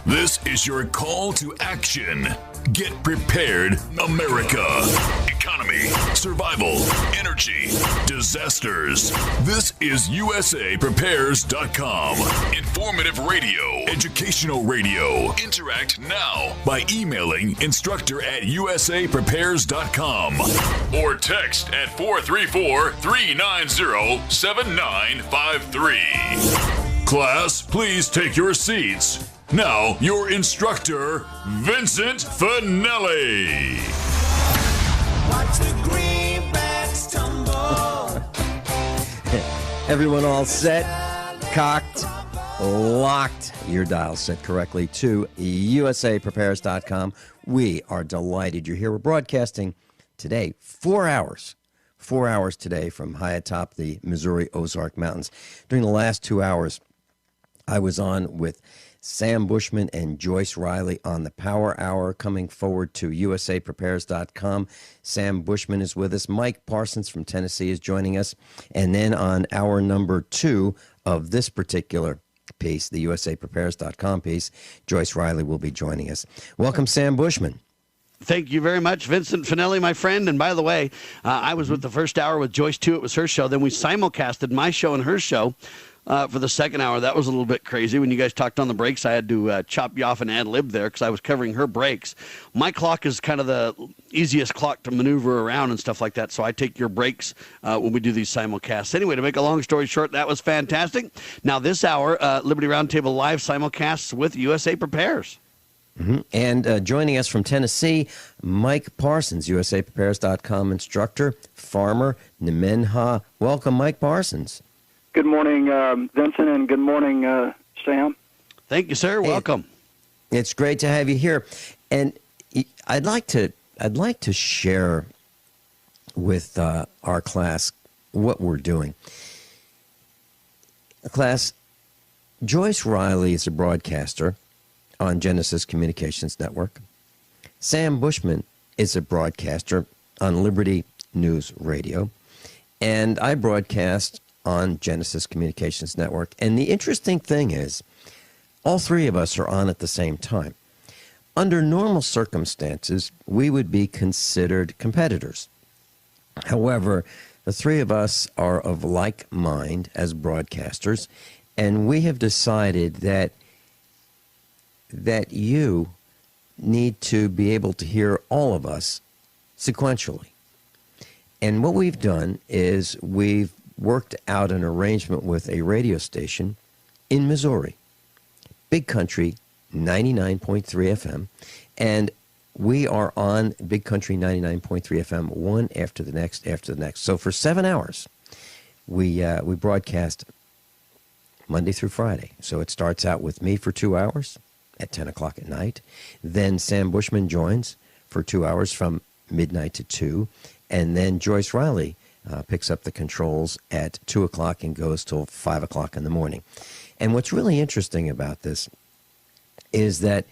This is your call to action. Get prepared, America. Economy, survival, energy, disasters. This is USAPrepares.com. Informative radio, educational radio. Interact now by emailing instructor@USAPrepares.com or text at 434-390-7953. Class, please take your seats. Now, your instructor, Vincent Finelli. Watch the greenbacks tumble. Everyone all set, cocked, locked. Your dial set correctly to USAPrepares.com. We are delighted you're here. We're broadcasting today 4 hours. 4 hours today from high atop the Missouri Ozark Mountains. During the last 2 hours, I was on with Sam Bushman and Joyce Riley on the Power Hour, coming forward to USAPrepares.com. Sam Bushman is with us. Mike Parsons from Tennessee is joining us. And then on hour number 2 of this particular piece, the USAPrepares.com piece, Joyce Riley will be joining us. Welcome, Sam Bushman. Thank you very much, Vincent Finelli, my friend. And by the way, I was with the first hour with Joyce, too. It was her show. Then we simulcasted my show and her show. For the second hour. That was a little bit crazy. When you guys talked on the breaks, I had to chop you off and ad-lib there because I was covering her breaks. My clock is kind of the easiest clock to maneuver around and stuff like that, so I take your breaks when we do these simulcasts. Anyway, to make a long story short, that was fantastic. Now this hour, Liberty Roundtable Live simulcasts with USA Prepares. Mm-hmm. And joining us from Tennessee, Mike Parsons, USAPrepares.com instructor, farmer, Nemenhah. Welcome, Mike Parsons. Good morning, Vincent, and good morning, Sam. Thank you, sir. Welcome. It's great to have you here, and I'd like to share with our class what we're doing. Class, Joyce Riley is a broadcaster on Genesis Communications Network. Sam Bushman is a broadcaster on Liberty News Radio, and I broadcast on Genesis Communications Network. And the interesting thing is, all three of us are on at the same time. Under normal circumstances, we would be considered competitors. However, the three of us are of like mind as broadcasters, and we have decided that you need to be able to hear all of us sequentially. And what we've done is we've worked out an arrangement with a radio station in Missouri, Big Country 99.3 FM, and we are on Big Country 99.3 FM one after the next. So for 7 hours, we broadcast Monday through Friday. So it starts out with me for 2 hours at 10 o'clock at night. Then Sam Bushman joins for 2 hours from midnight to 2, and then Joyce Riley picks up the controls at 2 o'clock and goes till 5 o'clock in the morning. And what's really interesting about this is that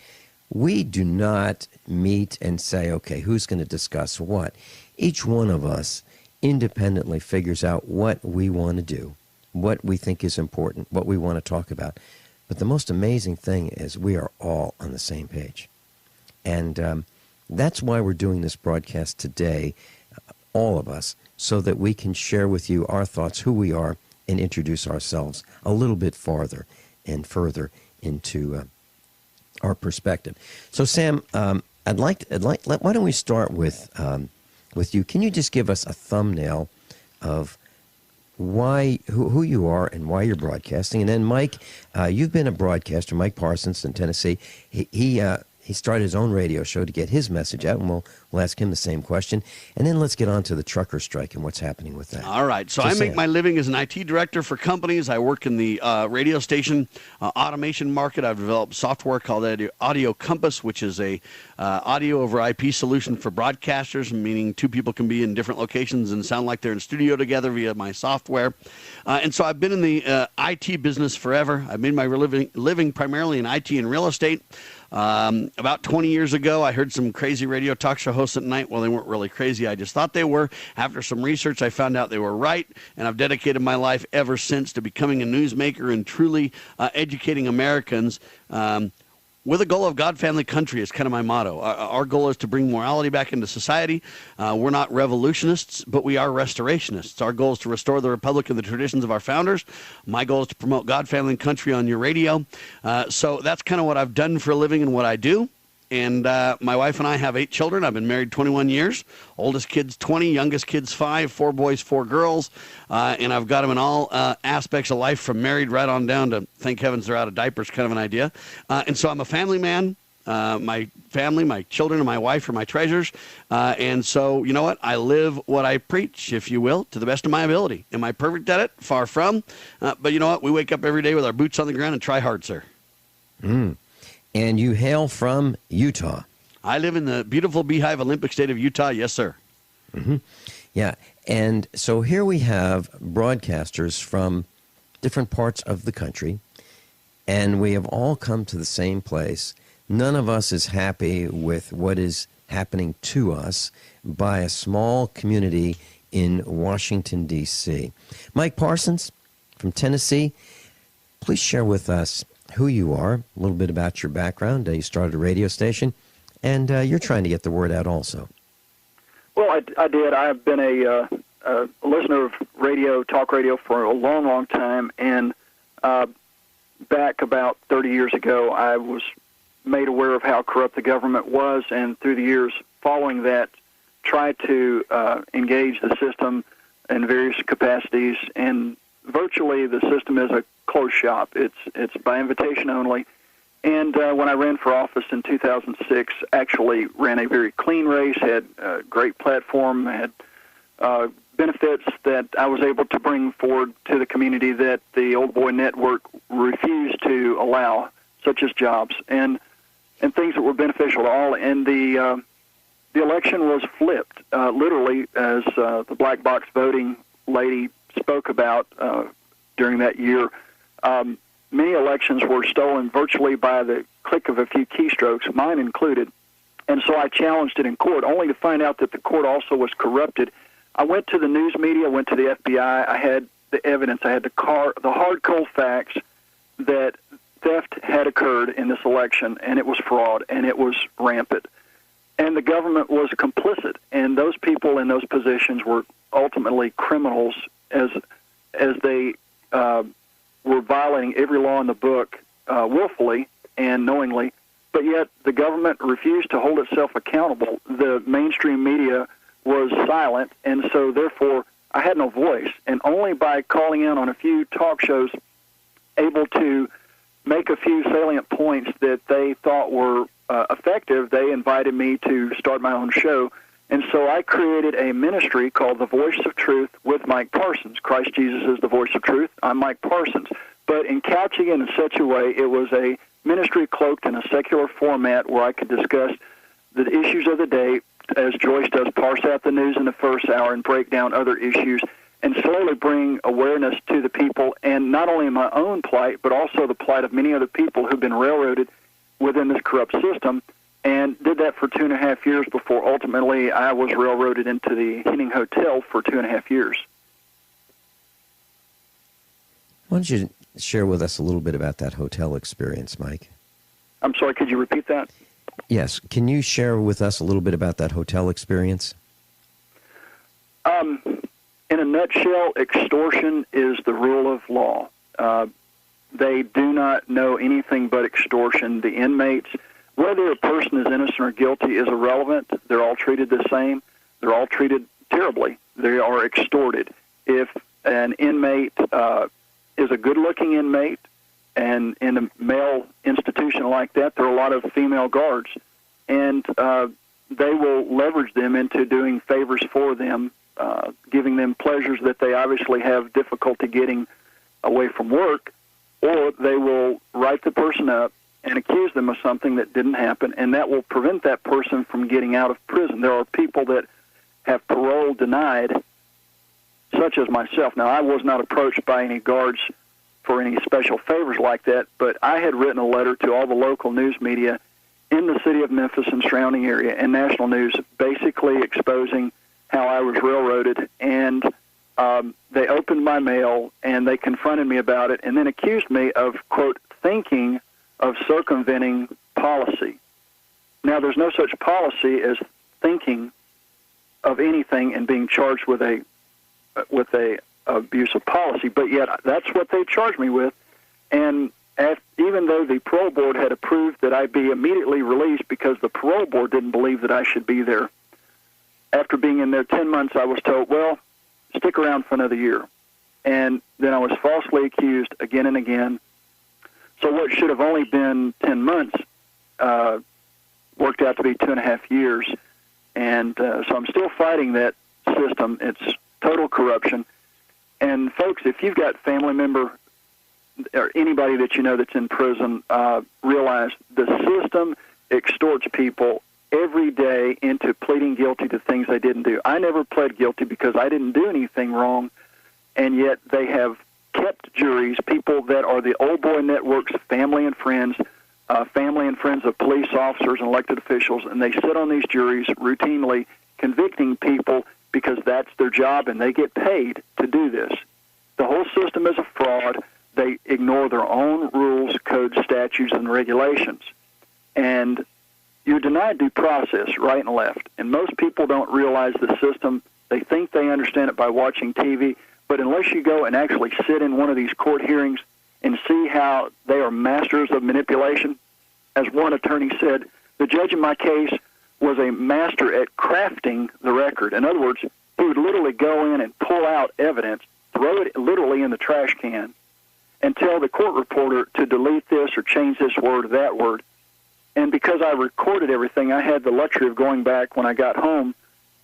we do not meet and say, okay, who's going to discuss what? Each one of us independently figures out what we want to do, what we think is important, what we want to talk about. But the most amazing thing is we are all on the same page. And that's why we're doing this broadcast today, all of us, so that we can share with you our thoughts, who we are, and introduce ourselves a little bit farther and further into our perspective. So, Sam, why don't we start with you? Can you just give us a thumbnail of who you are and why you're broadcasting? And then, Mike, you've been a broadcaster. Mike Parsons in Tennessee. He started his own radio show to get his message out, and we'll ask him the same question. And then let's get on to the trucker strike and what's happening with that. All right. So I make my living as an IT director for companies. I work in the radio station automation market. I've developed software called Audio Compass, which is a audio over IP solution for broadcasters, meaning two people can be in different locations and sound like they're in studio together via my software. And so I've been in the IT business forever. I've made my living primarily in IT and real estate. About 20 years ago, I heard some crazy radio talk show hosts at night. Well, they weren't really crazy. I just thought they were. After some research, I found out they were right, and I've dedicated my life ever since to becoming a newsmaker and truly educating Americans with a goal of God, family, country is kind of my motto. Our goal is to bring morality back into society. We're not revolutionists, but we are restorationists. Our goal is to restore the republic and the traditions of our founders. My goal is to promote God, family, and country on your radio. So that's kind of what I've done for a living and what I do. And my wife and I have 8 children. I've been married 21 years. Oldest kid's 20, youngest kid's 5, 4 boys, 4 girls. And I've got them in all aspects of life, from married right on down to, thank heavens they're out of diapers, kind of an idea. And so I'm a family man. My family, my children, and my wife are my treasures. And so, you know what? I live what I preach, if you will, to the best of my ability. Am I perfect at it? Far from. But you know what? We wake up every day with our boots on the ground and try hard, sir. And you hail from Utah. I live in the beautiful Beehive Olympic state of Utah. Yes, sir. Yeah. And so here we have broadcasters from different parts of the country, and we have all come to the same place. None of us is happy with what is happening to us by a small community in Washington, D.C. Mike Parsons from Tennessee, please share with us who you are, a little bit about your background. You started a radio station, and you're trying to get the word out also. Well, I did. I've been a listener of radio, talk radio, for a long, long time, and back about 30 years ago, I was made aware of how corrupt the government was, and through the years following that, tried to engage the system in various capacities, and virtually the system is a closed shop. It's by invitation only. And when I ran for office in 2006, actually ran a very clean race, had a great platform, had benefits that I was able to bring forward to the community that the old boy network refused to allow, such as jobs and things that were beneficial to all. And the election was flipped, literally, as the black box voting lady spoke about during that year. Many elections were stolen virtually by the click of a few keystrokes, mine included. And so I challenged it in court, only to find out that the court also was corrupted. I went to the news media, went to the FBI. I had the evidence. I had the hard, cold facts that theft had occurred in this election, and it was fraud, and it was rampant. And the government was complicit, and those people in those positions were ultimately criminals as they were violating every law in the book willfully and knowingly, but yet the government refused to hold itself accountable. The mainstream media was silent, and so therefore I had no voice. And only by calling in on a few talk shows, able to make a few salient points that they thought were effective, they invited me to start my own show. And so I created a ministry called The Voice of Truth with Mike Parsons. Christ Jesus is the voice of truth. I'm Mike Parsons. But in couching it in such a way, it was a ministry cloaked in a secular format where I could discuss the issues of the day, as Joyce does, parse out the news in the first hour and break down other issues, and slowly bring awareness to the people, and not only my own plight, but also the plight of many other people who've been railroaded within this corrupt system. And did that for 2.5 years before ultimately I was railroaded into the Henning Hotel for 2.5 years. Why don't you share with us a little bit about that hotel experience, Mike? I'm sorry, could you repeat that? Yes. Can you share with us a little bit about that hotel experience? In a nutshell, extortion is the rule of law. They do not know anything but extortion. The inmates, whether a person is innocent or guilty, is irrelevant. They're all treated the same. They're all treated terribly. They are extorted. If an inmate is a good-looking inmate, and in a male institution like that, there are a lot of female guards, and they will leverage them into doing favors for them, giving them pleasures that they obviously have difficulty getting away from work, or they will write the person up and accuse them of something that didn't happen, and that will prevent that person from getting out of prison. There are people that have parole denied, such as myself. Now, I was not approached by any guards for any special favors like that, but I had written a letter to all the local news media in the city of Memphis and surrounding area and national news, basically exposing how I was railroaded, and they opened my mail, and they confronted me about it, and then accused me of, quote, thinking of circumventing policy. Now, there's no such policy as thinking of anything and being charged with a abuse of policy, but yet that's what they charged me with. And even though the parole board had approved that I be immediately released because the parole board didn't believe that I should be there, after being in there 10 months, I was told, well, stick around for another year. And then I was falsely accused again and again. So what should have only been 10 months worked out to be 2.5 years. And so I'm still fighting that system. It's total corruption. And folks, if you've got family member or anybody that you know that's in prison, realize the system extorts people every day into pleading guilty to things they didn't do. I never pled guilty because I didn't do anything wrong, and yet they have kept juries, people that are the old boy networks, family and friends of police officers and elected officials, and they sit on these juries routinely convicting people because that's their job and they get paid to do this. The whole system is a fraud. They ignore their own rules, codes, statutes, and regulations. And you're denied due process right and left. And most people don't realize the system. They think they understand it by watching TV. But unless you go and actually sit in one of these court hearings and see how they are masters of manipulation, as one attorney said, the judge in my case was a master at crafting the record. In other words, he would literally go in and pull out evidence, throw it literally in the trash can, and tell the court reporter to delete this or change this word or that word. And because I recorded everything, I had the luxury of going back when I got home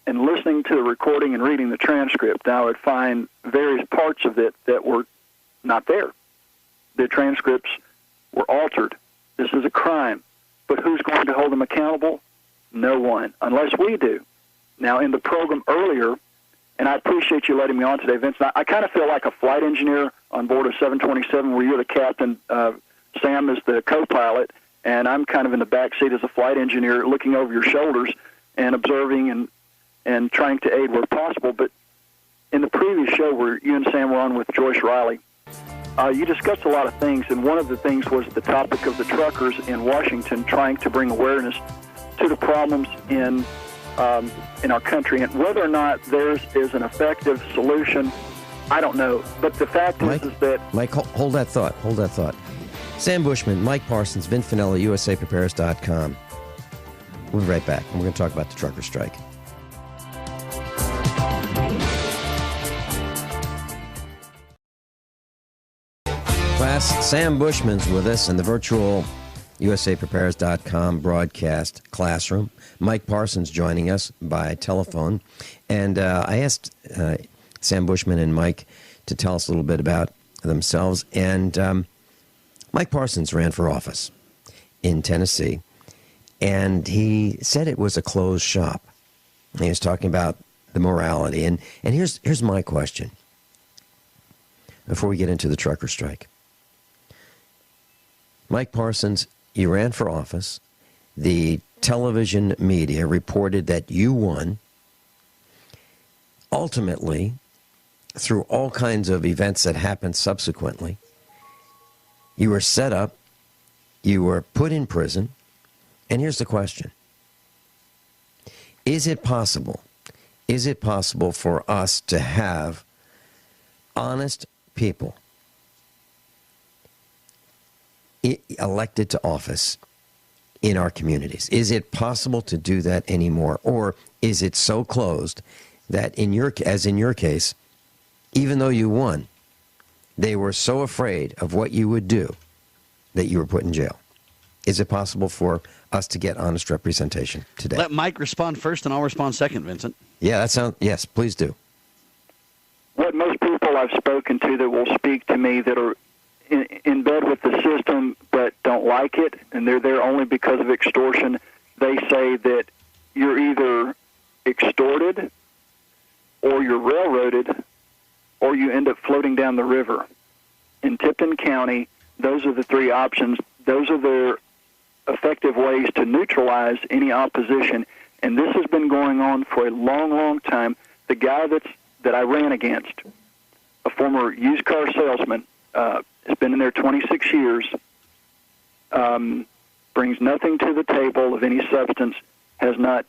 and listening to the recording and reading the transcript. Now I would find various parts of it that were not there. The transcripts were altered. This is a crime. But who's going to hold them accountable? No one, unless we do. Now, in the program earlier, and I appreciate you letting me on today, Vincent, I kind of feel like a flight engineer on board a 727 where you're the captain, Sam is the co-pilot, and I'm kind of in the back seat as a flight engineer looking over your shoulders and observing and trying to aid where possible. But in the previous show where you and Sam were on with Joyce Riley, you discussed a lot of things, and one of the things was the topic of the truckers in Washington trying to bring awareness to the problems in our country. And whether or not theirs is an effective solution, I don't know. But the fact is that... Mike, hold that thought. Hold that thought. Sam Bushman, Mike Parsons, Vince Finelli, USAPrepares.com. We'll be right back, and we're going to talk about the trucker strike. Class, Sam Bushman's with us in the virtual USAPrepares.com broadcast classroom. Mike Parsons joining us by telephone. And I asked Sam Bushman and Mike to tell us a little bit about themselves. And Mike Parsons ran for office in Tennessee, and he said it was a closed shop. He was talking about the morality. And here's my question before we get into the trucker strike. Mike Parsons, you ran for office. The television media reported that you won. Ultimately, through all kinds of events that happened subsequently, you were set up, you were put in prison, and here's the question. Is it possible for us to have honest people elected to office in our communities? Is it possible to do that anymore? Or is it so closed that in your case, even though you won, they were so afraid of what you would do that you were put in jail? Is it possible for us to get honest representation today? Let Mike respond first, and I'll respond second, Vincent. Yeah, yes, please do. What most people I've spoken to that will speak to me that are in bed with the system but don't like it, and they're there only because of extortion, they say that you're either extorted or you're railroaded or you end up floating down the river. In Tipton County, those are the three options. Those are their effective ways to neutralize any opposition, and this has been going on for a long, long time. The guy that I ran against, a former used car salesman, has been in there 26 years, brings nothing to the table of any substance, has not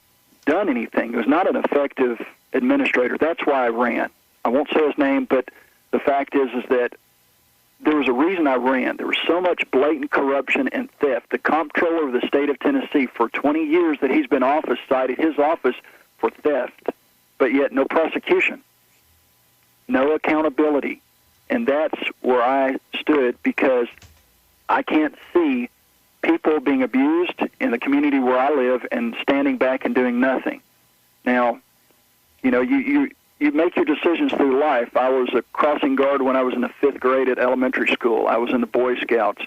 done anything. He was not an effective administrator. That's why I ran. I won't say his name, but the fact is that there was a reason I ran. There was so much blatant corruption and theft. The comptroller of the state of Tennessee, for 20 years that he's been office, cited his office for theft, but yet no prosecution, no accountability. And that's where I stood, because I can't see people being abused in the community where I live and standing back and doing nothing. Now, you know, you make your decisions through life. I was a crossing guard when I was in the 5th grade at elementary school. I was in the Boy Scouts.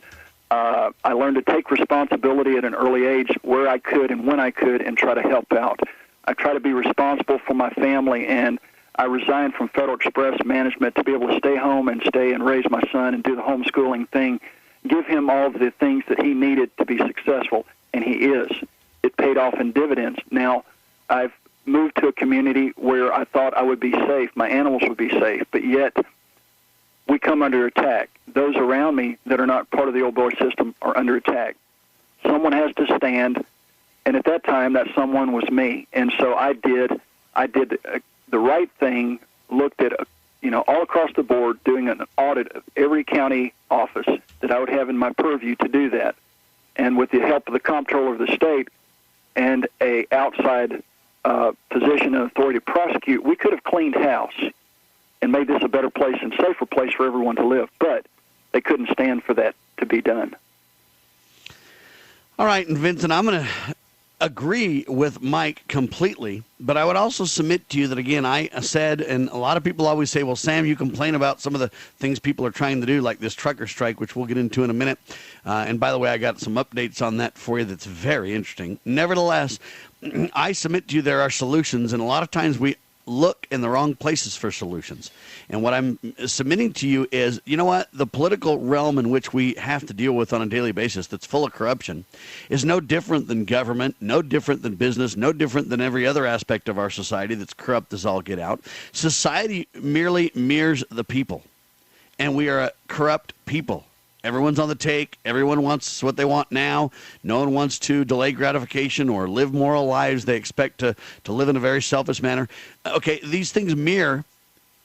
I learned to take responsibility at an early age where I could and when I could and try to help out. I try to be responsible for my family, and I resigned from Federal Express management to be able to stay home and stay and raise my son and do the homeschooling thing, give him all of the things that he needed to be successful, and he is. It paid off in dividends. Now, I've moved to a community where I thought I would be safe, my animals would be safe, but yet we come under attack. Those around me that are not part of the old boy system are under attack. Someone has to stand, and at that time, that someone was me. And so I did the right thing, looked at, all across the board, doing an audit of every county office that I would have in my purview to do that. And with the help of the comptroller of the state and a outside position and authority to prosecute, we could have cleaned house and made this a better place and safer place for everyone to live. But they couldn't stand for that to be done. All right, and Vincent, I'm going to agree with Mike completely, but I would also submit to you that, again, I said, and a lot of people always say, well, Sam, you complain about some of the things people are trying to do, like this trucker strike, which we'll get into in a minute. And by the way, I got some updates on that for you that's very interesting. Nevertheless, I submit to you there are solutions, and a lot of times we look in the wrong places for solutions. And what I'm submitting to you is, you know what, the political realm in which we have to deal with on a daily basis that's full of corruption is no different than government, no different than business, no different than every other aspect of our society that's corrupt as all get out. Society merely mirrors the people, and we are a corrupt people. Everyone's on the take. Everyone wants what they want now. No one wants to delay gratification or live moral lives. They expect to live in a very selfish manner. Okay, these things mirror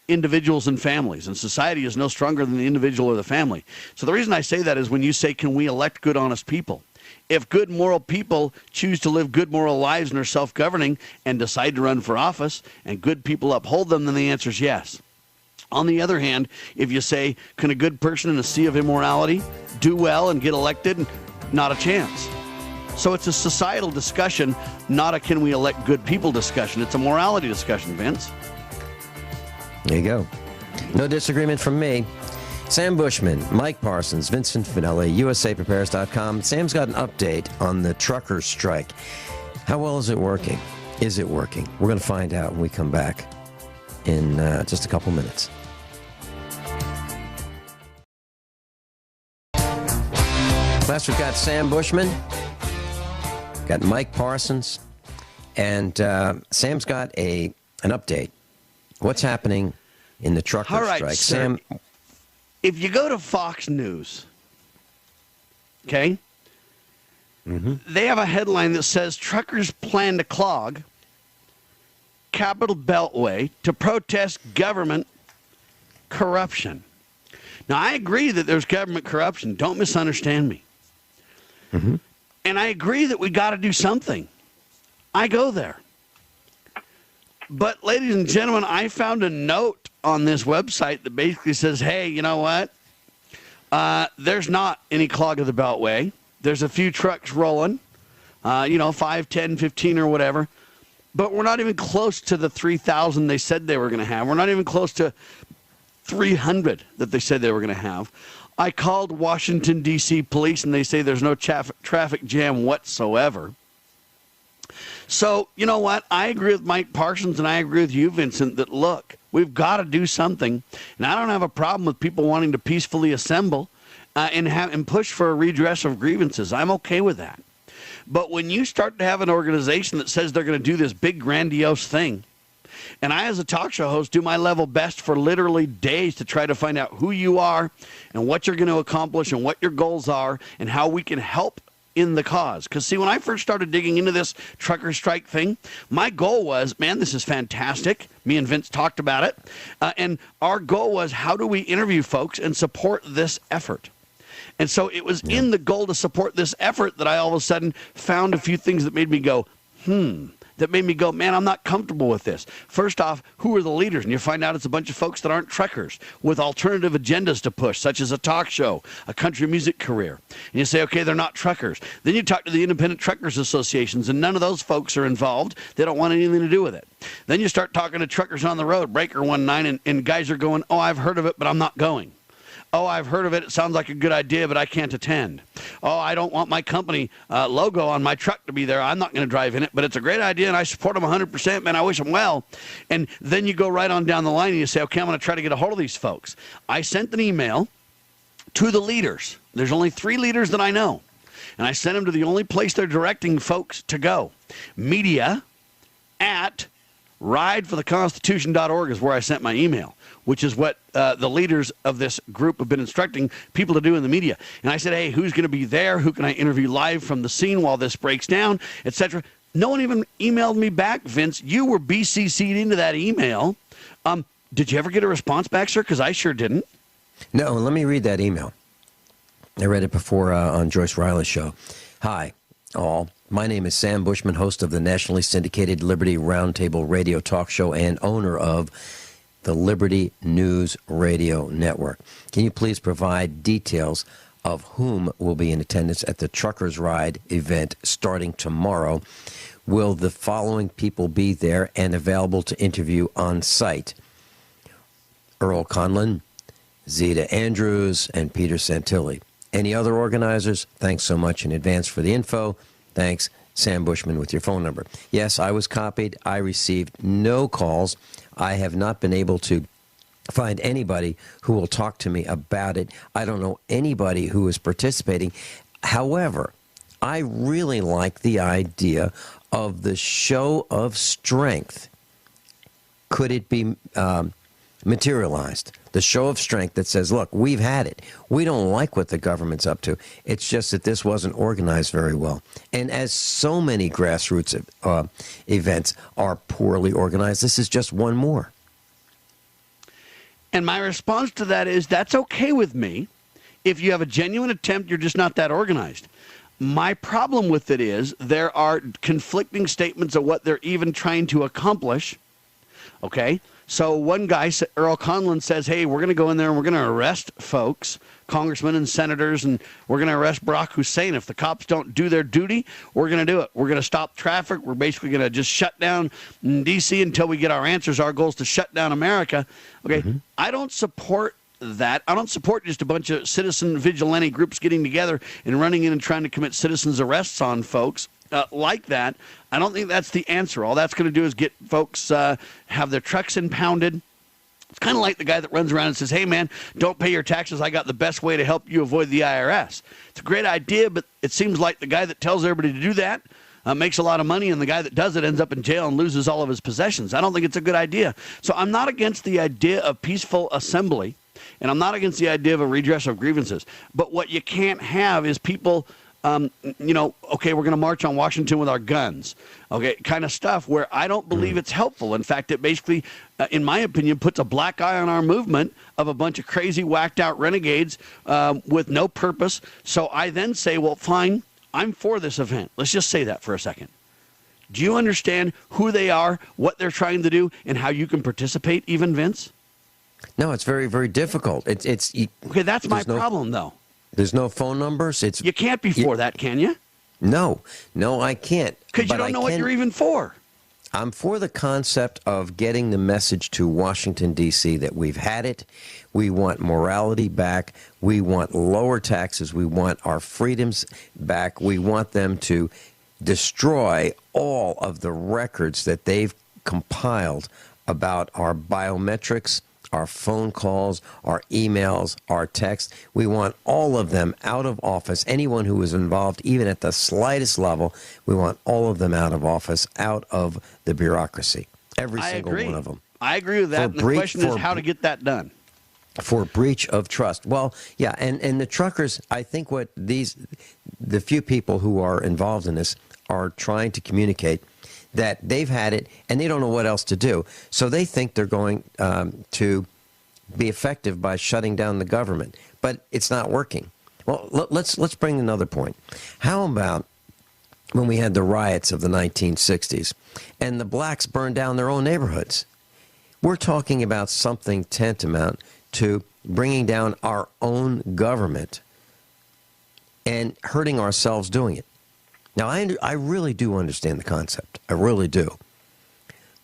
individuals and families, and society is no stronger than the individual or the family. So the reason I say that is when you say, can we elect good, honest people? If good, moral people choose to live good, moral lives and are self-governing and decide to run for office, and good people uphold them, then the answer is yes. On the other hand, if you say, can a good person in a sea of immorality do well and get elected? Not a chance. So it's a societal discussion, not a can we elect good people discussion. It's a morality discussion, Vince. There you go. No disagreement from me. Sam Bushman, Mike Parsons, Vincent Finelli, USAPrepares.com. Sam's got an update on the trucker strike. How well is it working? Is it working? We're going to find out when we come back in just a couple minutes. Last we've got Sam Bushman, got Mike Parsons, and Sam's got an update. What's happening in the trucker strike? Sir, Sam, if you go to Fox News, okay, they have a headline that says truckers plan to clog Capital Beltway to protest government corruption. Now, I agree that there's government corruption. Don't misunderstand me. And I agree that we got to do something. I go there. But, ladies and gentlemen, I found a note on this website that basically says, hey, you know what? There's not any clog of the Beltway. There's a few trucks rolling, 5, 10, 15 or whatever. But we're not even close to the 3,000 they said they were going to have. We're not even close to 300 that they said they were going to have. I called Washington, D.C. police, and they say there's no traffic jam whatsoever. So, you know what? I agree with Mike Parsons, and I agree with you, Vincent, that, look, we've got to do something. And I don't have a problem with people wanting to peacefully assemble and push for a redress of grievances. I'm okay with that. But when you start to have an organization that says they're going to do this big, grandiose thing, and I, as a talk show host, do my level best for literally days to try to find out who you are and what you're going to accomplish and what your goals are and how we can help in the cause. Because, see, when I first started digging into this trucker strike thing, my goal was, man, this is fantastic. Me and Vince talked about it. And our goal was, how do we interview folks and support this effort? And so it was in the goal to support this effort that I all of a sudden found a few things that made me go, that made me go, man, I'm not comfortable with this. First off, who are the leaders? And you find out it's a bunch of folks that aren't truckers with alternative agendas to push, such as a talk show, a country music career. And you say, okay, they're not truckers. Then you talk to the independent truckers associations, and none of those folks are involved. They don't want anything to do with it. Then you start talking to truckers on the road, Breaker 19, and guys are going, oh, I've heard of it, but I'm not going. Oh, I've heard of it. It sounds like a good idea, but I can't attend. Oh, I don't want my company logo on my truck to be there. I'm not going to drive in it, but it's a great idea, and I support them 100%, man. I wish them well. And then you go right on down the line, and you say, okay, I'm going to try to get a hold of these folks. I sent an email to the leaders. There's only 3 leaders that I know. And I sent them to the only place they're directing folks to go. Media at ridefortheconstitution.org is where I sent my email, which is what the leaders of this group have been instructing people to do in the media. And I said, hey, who's going to be there? Who can I interview live from the scene while this breaks down, etc.? No one even emailed me back, Vince. You were BCC'd into that email. Did you ever get a response back, sir? Because I sure didn't. No, let me read that email. I read it before on Joyce Riley's show. Hi, all. My name is Sam Bushman, host of the nationally syndicated Liberty Roundtable radio talk show and owner of the Liberty News Radio Network. Can you please provide details of whom will be in attendance at the Truckers Ride event starting tomorrow? Will the following people be there and available to interview on site? Earl Conlon, Zeta Andrews, and Peter Santilli. Any other organizers? Thanks so much in advance for the info. Thanks, Sam Bushman, with your phone number. Yes, I was copied. I received no calls. I have not been able to find anybody who will talk to me about it. I don't know anybody who is participating. However, I really like the idea of the show of strength. Could it be materialized? The show of strength that says, look, we've had it. We don't like what the government's up to. It's just that this wasn't organized very well. And as so many grassroots events are poorly organized, this is just one more. And my response to that is, that's okay with me. If you have a genuine attempt, you're just not that organized. My problem with it is there are conflicting statements of what they're even trying to accomplish. Okay? So one guy, Earl Conlon, says, hey, we're going to go in there and we're going to arrest folks, congressmen and senators, and we're going to arrest Barack Hussein. If the cops don't do their duty, we're going to do it. We're going to stop traffic. We're basically going to just shut down D.C. until we get our answers. Our goal is to shut down America. Okay, I don't support that. I don't support just a bunch of citizen vigilante groups getting together and running in and trying to commit citizens' arrests on folks. Like that. I don't think that's the answer. All that's going to do is get folks have their trucks impounded. It's kind of like the guy that runs around and says, hey, man, don't pay your taxes. I got the best way to help you avoid the IRS. It's a great idea, but it seems like the guy that tells everybody to do that makes a lot of money, and the guy that does it ends up in jail and loses all of his possessions. I don't think it's a good idea. So I'm not against the idea of peaceful assembly, and I'm not against the idea of a redress of grievances. But what you can't have is people okay, we're going to march on Washington with our guns, okay, kind of stuff where I don't believe it's helpful. In fact, it basically, in my opinion, puts a black eye on our movement of a bunch of crazy, whacked-out renegades with no purpose. So I then say, well, fine, I'm for this event. Let's just say that for a second. Do you understand who they are, what they're trying to do, and how you can participate even, Vince? No, it's very, very difficult. Okay, that's my problem, though. There's no phone numbers. You can't be for that, can you? No, I can't. Because you don't know what you're even for. I'm for the concept of getting the message to Washington, D.C. that we've had it. We want morality back. We want lower taxes. We want our freedoms back. We want them to destroy all of the records that they've compiled about our biometrics, our phone calls, our emails, our texts. We want all of them out of office. Anyone who is involved, even at the slightest level, we want all of them out of office, out of the bureaucracy. Every single one of them. I agree with that. And the question is how to get that done. For breach of trust. Well, yeah, and the truckers, I think what the few people who are involved in this are trying to communicate that they've had it and they don't know what else to do. So they think they're going to be effective by shutting down the government, but it's not working. Well, let's bring another point. How about when we had the riots of the 1960s and the blacks burned down their own neighborhoods? We're talking about something tantamount to bringing down our own government and hurting ourselves doing it. Now, I really do understand the concept. I really do.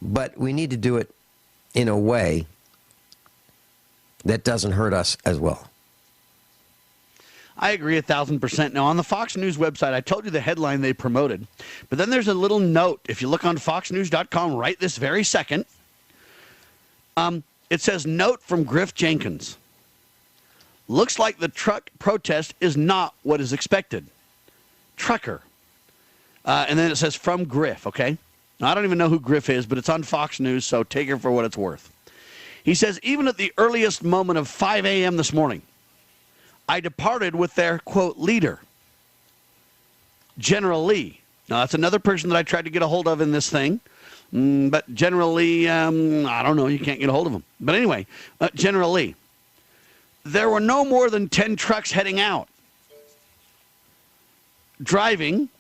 But we need to do it in a way that doesn't hurt us as well. I agree 1,000%. Now, on the Fox News website, I told you the headline they promoted. But then there's a little note. If you look on foxnews.com right this very second, it says, note from Griff Jenkins. Looks like the truck protest is not what is expected. Trucker. And then it says from Griff, okay? Now, I don't even know who Griff is, but it's on Fox News, so take it for what it's worth. He says, even at the earliest moment of 5 a.m. this morning, I departed with their, quote, leader, General Lee. Now, that's another person that I tried to get a hold of in this thing. But General Lee, I don't know, you can't get a hold of him. But anyway, General Lee, there were no more than 10 trucks heading out, driving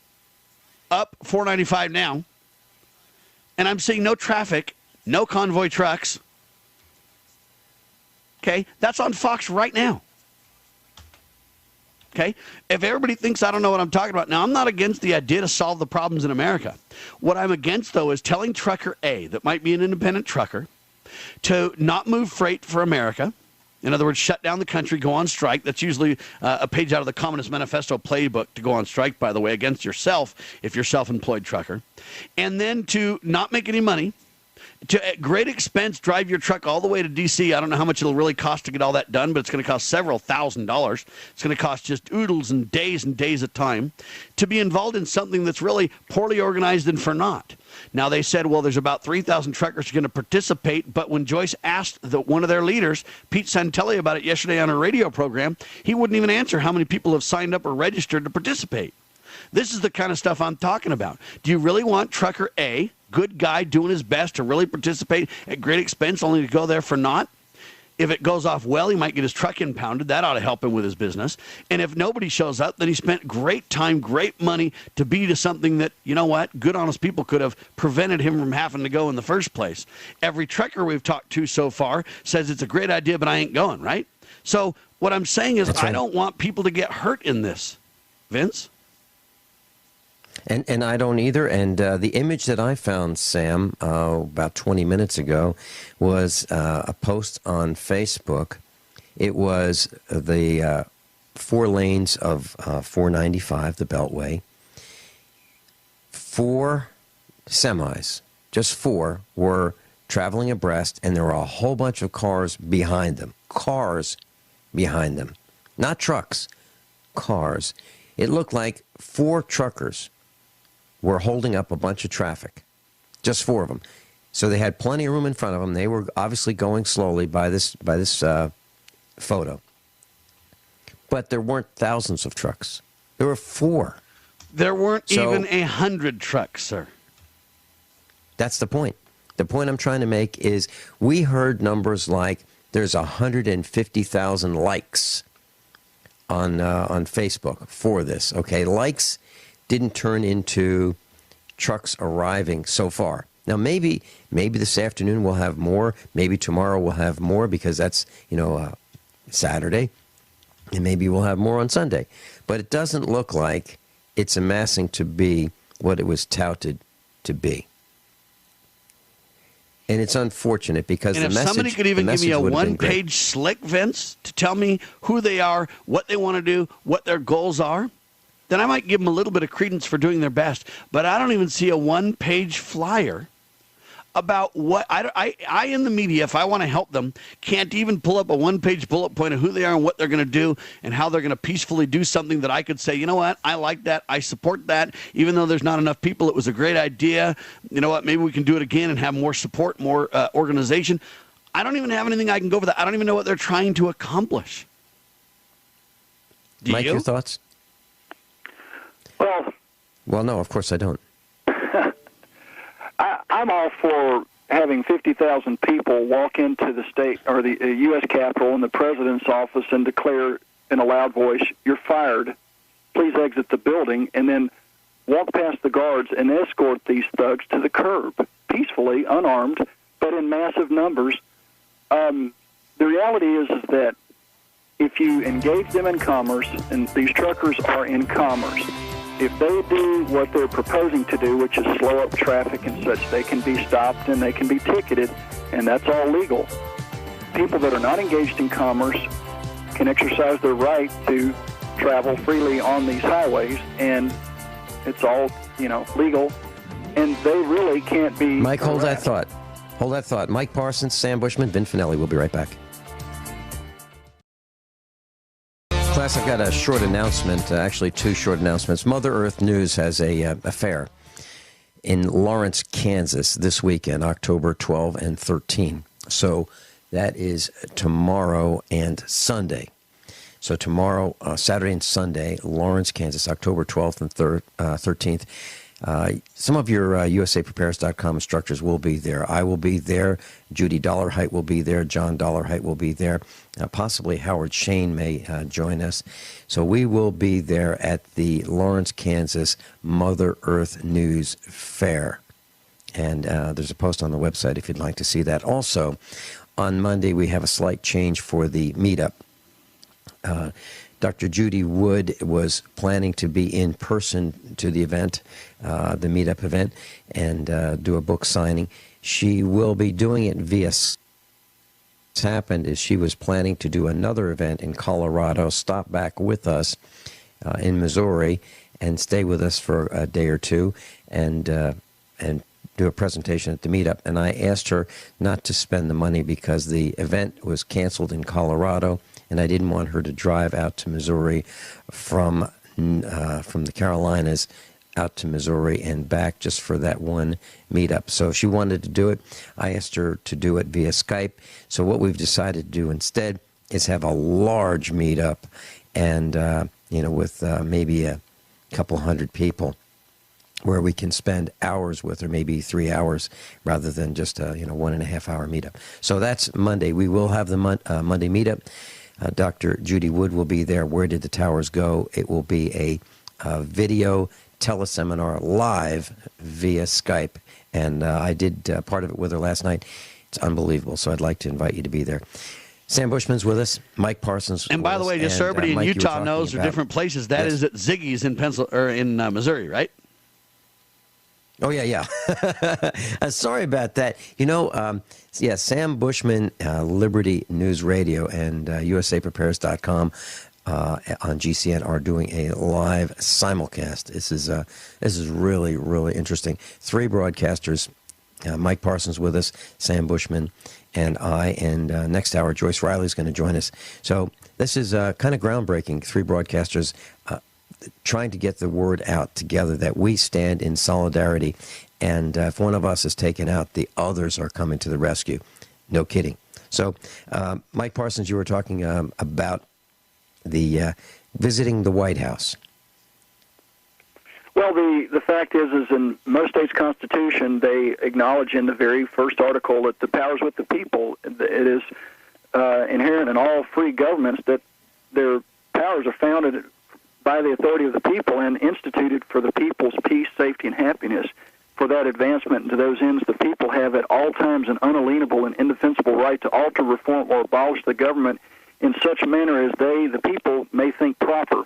up 495 now, and I'm seeing no traffic, no convoy trucks. Okay, that's on Fox right now. Okay, if everybody thinks I don't know what I'm talking about, now I'm not against the idea to solve the problems in America. What I'm against, though, is telling trucker A, that might be an independent trucker, to not move freight for America. In other words, shut down the country, go on strike. That's usually a page out of the Communist Manifesto playbook to go on strike, by the way, against yourself if you're self-employed trucker. And then to not make any money, to at great expense drive your truck all the way to D.C. I don't know how much it'll really cost to get all that done, but it's going to cost several $1,000s. It's going to cost just oodles and days of time to be involved in something that's really poorly organized and for naught. Now, they said, well, there's about 3,000 truckers going to participate, but when Joyce asked one of their leaders, Pete Santelli, about it yesterday on a radio program, he wouldn't even answer how many people have signed up or registered to participate. This is the kind of stuff I'm talking about. Do you really want trucker A, good guy doing his best to really participate at great expense, only to go there for naught? If it goes off well, he might get his truck impounded. That ought to help him with his business. And if nobody shows up, then he spent great time, great money to be to something that, you know what, good, honest people could have prevented him from having to go in the first place. Every trucker we've talked to so far says it's a great idea, but I ain't going, right? So what I'm saying is I don't want people to get hurt in this. Vince? And I don't either. And the image that I found, Sam, about 20 minutes ago, was a post on Facebook. It was the 4 lanes of 495, the Beltway. 4 semis, just 4, were traveling abreast, and there were a whole bunch of cars behind them. Cars behind them. Not trucks, cars. It looked like 4 truckers were holding up a bunch of traffic, just 4 of them. So they had plenty of room in front of them. They were obviously going slowly by this photo. But there weren't thousands of trucks. There were 4. There weren't even 100 trucks, sir. That's the point. The point I'm trying to make is we heard numbers like there's 150,000 likes on Facebook for this. Okay, likes didn't turn into trucks arriving so far. Now, maybe this afternoon we'll have more. Maybe tomorrow we'll have more because that's, Saturday. And maybe we'll have more on Sunday. But it doesn't look like it's amassing to be what it was touted to be. And it's unfortunate because and the message... if somebody could even give me a one-page slick, Vince, to tell me who they are, what they want to do, what their goals are, then I might give them a little bit of credence for doing their best. But I don't even see a one-page flyer about what I in the media, if I want to help them, can't even pull up a one-page bullet point of who they are and what they're going to do and how they're going to peacefully do something that I could say, you know what, I like that, I support that, even though there's not enough people, it was a great idea. You know what, maybe we can do it again and have more support, more organization. I don't even have anything I can go for that. I don't even know what they're trying to accomplish. Do Mike, you? your thoughts? Well, no, of course I don't. I'm all for having 50,000 people walk into the state or the U.S. Capitol and the president's office and declare in a loud voice, "You're fired. Please exit the building," and then walk past the guards and escort these thugs to the curb, peacefully, unarmed, but in massive numbers. The reality is that if you engage them in commerce, and these truckers are in commerce, if they do what they're proposing to do, which is slow up traffic and such, they can be stopped and they can be ticketed, and that's all legal. People that are not engaged in commerce can exercise their right to travel freely on these highways, and it's all, legal, and they really can't be... Mike, hold that thought. Hold that thought. Mike Parsons, Sam Bushman, Vin Finelli. We'll be right back. Class, I've got a short announcement, actually two short announcements. Mother Earth News has a fair in Lawrence, Kansas this weekend, October 12 and 13. So that is tomorrow and Sunday. So tomorrow, Saturday and Sunday, Lawrence, Kansas, October 12th and 13th. Some of your USAPrepares.com instructors will be there. I will be there. Judy Dollarheight will be there. John Dollarheight will be there. Possibly Howard Shane may join us. So we will be there at the Lawrence, Kansas Mother Earth News Fair. And there's a post on the website if you'd like to see that. Also, on Monday, we have a slight change for the meetup. Dr. Judy Wood was planning to be in person to the event, the meetup event, and do a book signing. She will be doing it via... What's happened is she was planning to do another event in Colorado, stop back with us in Missouri, and stay with us for a day or two, and do a presentation at the meetup. And I asked her not to spend the money because the event was canceled in Colorado, and I didn't want her to drive out to Missouri from the Carolinas out to Missouri and back just for that one meetup. So she wanted to do it. I asked her to do it via Skype. So what we've decided to do instead is have a large meetup, and with maybe a couple hundred people, where we can spend hours with her, maybe 3 hours, rather than just a 1.5 hour meetup. So that's Monday. We will have the Monday meetup. Dr. Judy Wood will be there. Where Did the Towers Go? It will be a video teleseminar live via Skype, and I did part of it with her last night. It's unbelievable, so I'd like to invite you to be there. Sam Bushman's with us, Mike Parsons. And by the way, just so everybody in Mike, Utah knows, or different places, that is at Ziggy's in in Missouri, right? Oh, yeah. Sorry about that. Sam Bushman, Liberty News Radio, and USAPrepares.com on GCN are doing a live simulcast. This is really, really interesting. 3 broadcasters, Mike Parsons with us, Sam Bushman, and I. And next hour, Joyce Riley is going to join us. So this is kind of groundbreaking. 3 broadcasters trying to get the word out together that we stand in solidarity, and if one of us is taken out, the others are coming to the rescue. No kidding. So, Mike Parsons, you were talking about the visiting the White House. Well, the fact is in most states' constitution, they acknowledge in the very first article that the power's with the people. It is inherent in all free governments that their powers are founded by the authority of the people and instituted for the people's peace, safety, and happiness. For that advancement and to those ends, the people have at all times an unalienable and indefensible right to alter, reform, or abolish the government in such a manner as they, the people, may think proper.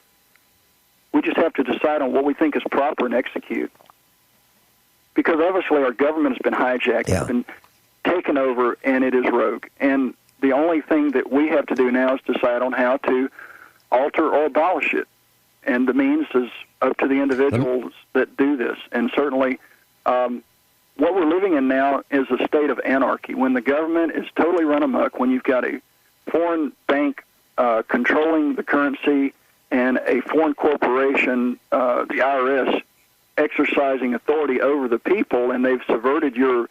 We just have to decide on what we think is proper and execute. Because obviously our government has been hijacked, it's been taken over, and it is rogue. And the only thing that we have to do now is decide on how to alter or abolish it. And the means is up to the individuals that do this. And certainly what we're living in now is a state of anarchy. When the government is totally run amok, when you've got a foreign bank controlling the currency and a foreign corporation, the IRS, exercising authority over the people, and they've subverted your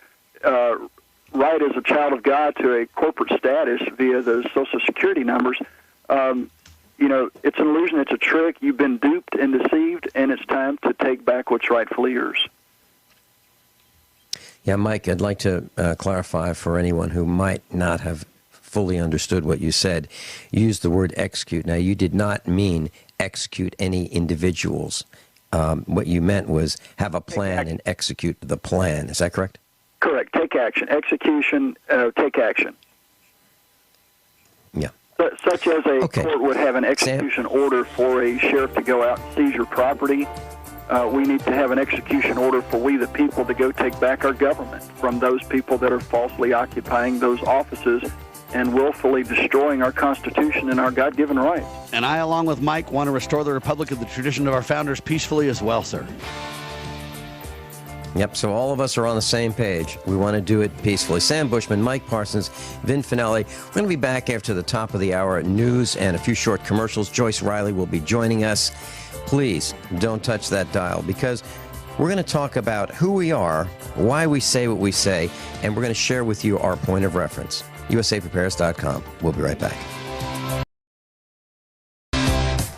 right as a child of God to a corporate status via those Social Security numbers, it's an illusion, it's a trick. You've been duped and deceived, and it's time to take back what's rightfully yours. Yeah, Mike, I'd like to clarify for anyone who might not have fully understood what you said. You used the word execute. Now, you did not mean execute any individuals. What you meant was have a plan and execute the plan. Is that correct? Correct. Take action. Execution, take action. Yeah. Such as a court would have an execution order for a sheriff to go out and seize your property. We need to have an execution order for we the people to go take back our government from those people that are falsely occupying those offices and willfully destroying our Constitution and our God-given rights. And I, along with Mike, want to restore the Republic of the tradition of our founders peacefully as well, sir. Yep, so all of us are on the same page. We want to do it peacefully. Sam Bushman, Mike Parsons, Vin Finelli. We're going to be back after the top of the hour at news and a few short commercials. Joyce Riley will be joining us. Please don't touch that dial, because we're going to talk about who we are, why we say what we say, and we're going to share with you our point of reference. USAPrepares.com. We'll be right back.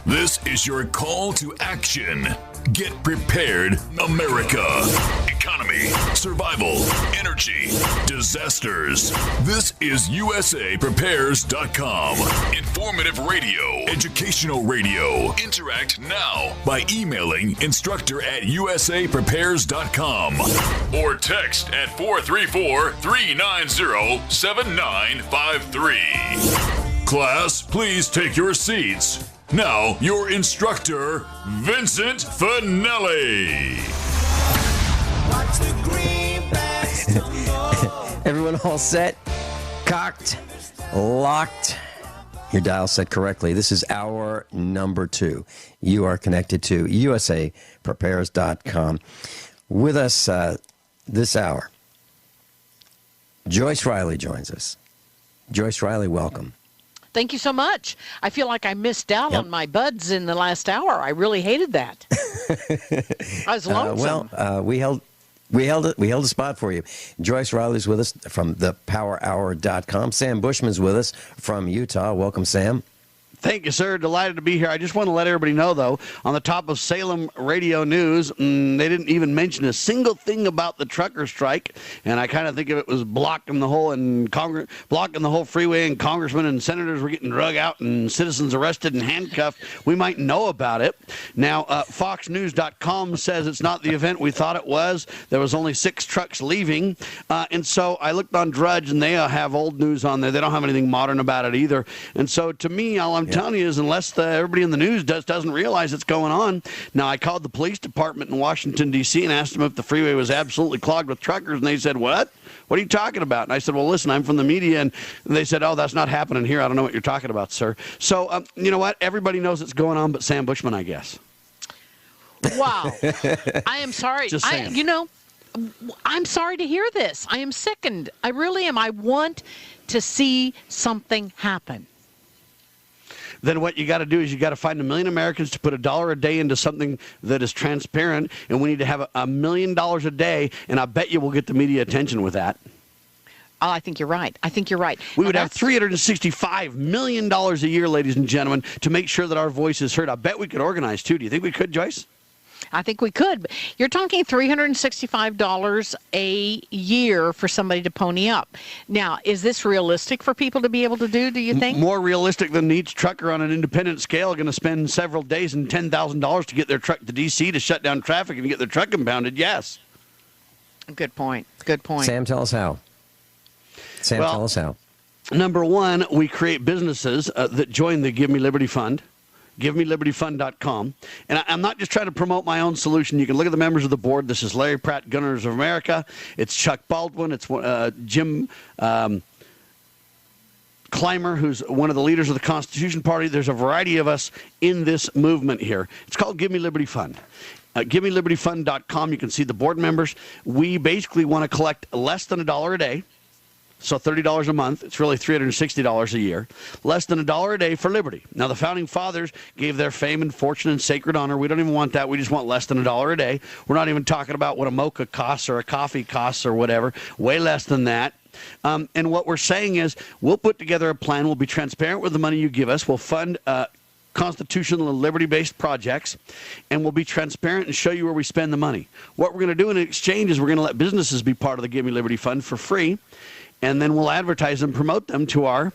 This is your call to action. Get prepared, America. Economy, survival, energy, disasters. This is USAPrepares.com. Informative radio, educational radio. Interact now by emailing instructor@USAPrepares.com or text at 434-390-7953. Class, please take your seats. Now, your instructor, Vincent Finelli. Watch the greenbacks tumble. Everyone all set? Cocked? Locked? Your dial set correctly. This is hour number 2. You are connected to USAPrepares.com. With us this hour, Joyce Riley joins us. Joyce Riley, welcome. Thank you so much. I feel like I missed out on my buds in the last hour. I really hated that. I was lonesome. We held a spot for you. Joyce Riley's with us from thepowerhour.com. Sam Bushman's with us from Utah. Welcome, Sam. Thank you, sir. Delighted to be here. I just want to let everybody know, though, on the top of Salem Radio News, they didn't even mention a single thing about the trucker strike, and I kind of think of it was blocking the whole freeway, and congressmen and senators were getting drug out and citizens arrested and handcuffed. We might know about it. Now, FoxNews.com says it's not the event we thought it was. There was only 6 trucks leaving, and so I looked on Drudge, and they have old news on there. They don't have anything modern about it either. And so, to me, all I'm telling you is, unless everybody in the news doesn't realize it's going on. Now, I called the police department in Washington, D.C., and asked them if the freeway was absolutely clogged with truckers, and they said, what? What are you talking about? And I said, well, listen, I'm from the media, and they said, oh, that's not happening here. I don't know what you're talking about, sir. So, you know what? Everybody knows it's going on but Sam Bushman, I guess. Wow. I am sorry. Just saying. I'm sorry to hear this. I am sickened. I really am. I want to see something happen. Then what you got to do is you got to find 1 million Americans to put $1 a day into something that is transparent, and we need to have $1 million a day, and I bet you we'll get the media attention with that. Oh, I think you're right. We would have $365 million a year, ladies and gentlemen, to make sure that our voice is heard. I bet we could organize, too. Do you think we could, Joyce? I think we could. You're talking $365 a year for somebody to pony up. Now, is this realistic for people to be able to do you think? More realistic than each trucker on an independent scale going to spend several days and $10,000 to get their truck to D.C. to shut down traffic and get their truck impounded, yes. Good point. Sam, tell us how. Tell us how. Number one, we create businesses that join the Give Me Liberty Fund. GiveMeLibertyFund.com. And I'm not just trying to promote my own solution. You can look at the members of the board. This is Larry Pratt, Gunners of America. It's Chuck Baldwin. It's Jim Clymer, who's one of the leaders of the Constitution Party. There's a variety of us in this movement here. It's called Give Me Liberty Fund. GiveMeLibertyFund.com. You can see the board members. We basically want to collect less than $1 a day. So $30 a month, it's really $360 a year. Less than $1 a day for liberty. Now, the Founding Fathers gave their fame and fortune and sacred honor. We don't even want that. We just want less than $1 a day. We're not even talking about what a mocha costs or a coffee costs or whatever. Way less than that. And what we're saying is we'll put together a plan. We'll be transparent with the money you give us. We'll fund constitutional and liberty-based projects, and we'll be transparent and show you where we spend the money. What we're going to do in exchange is we're going to let businesses be part of the Give Me Liberty Fund for free, and then we'll advertise and promote them to our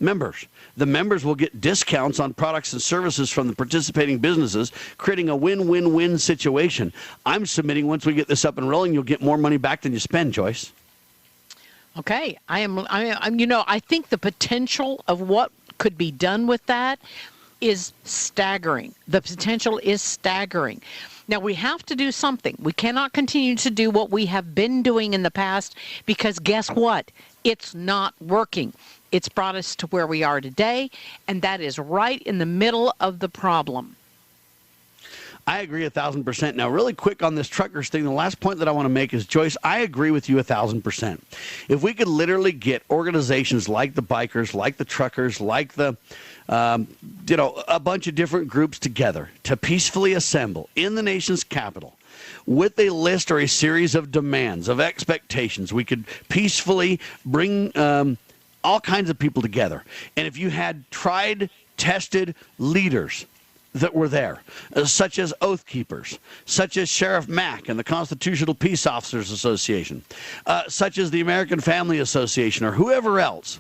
members. The members will get discounts on products and services from the participating businesses, creating a win-win-win situation. I'm submitting once we get this up and rolling, you'll get more money back than you spend, Joyce. Okay. I think the potential of what could be done with that is staggering. The potential is staggering. Now, we have to do something. We cannot continue to do what we have been doing in the past because guess what? It's not working. It's brought us to where we are today, and that is right in the middle of the problem. I agree 1,000%. Now, really quick on this truckers thing, the last point that I want to make is, Joyce, I agree with you 1,000%. If we could literally get organizations like the bikers, like the truckers, like the a bunch of different groups together to peacefully assemble in the nation's capital with a list or a series of demands, of expectations, we could peacefully bring all kinds of people together. And if you had tried, tested leaders that were there, such as Oath Keepers, such as Sheriff Mack and the Constitutional Peace Officers Association, such as the American Family Association, or whoever else.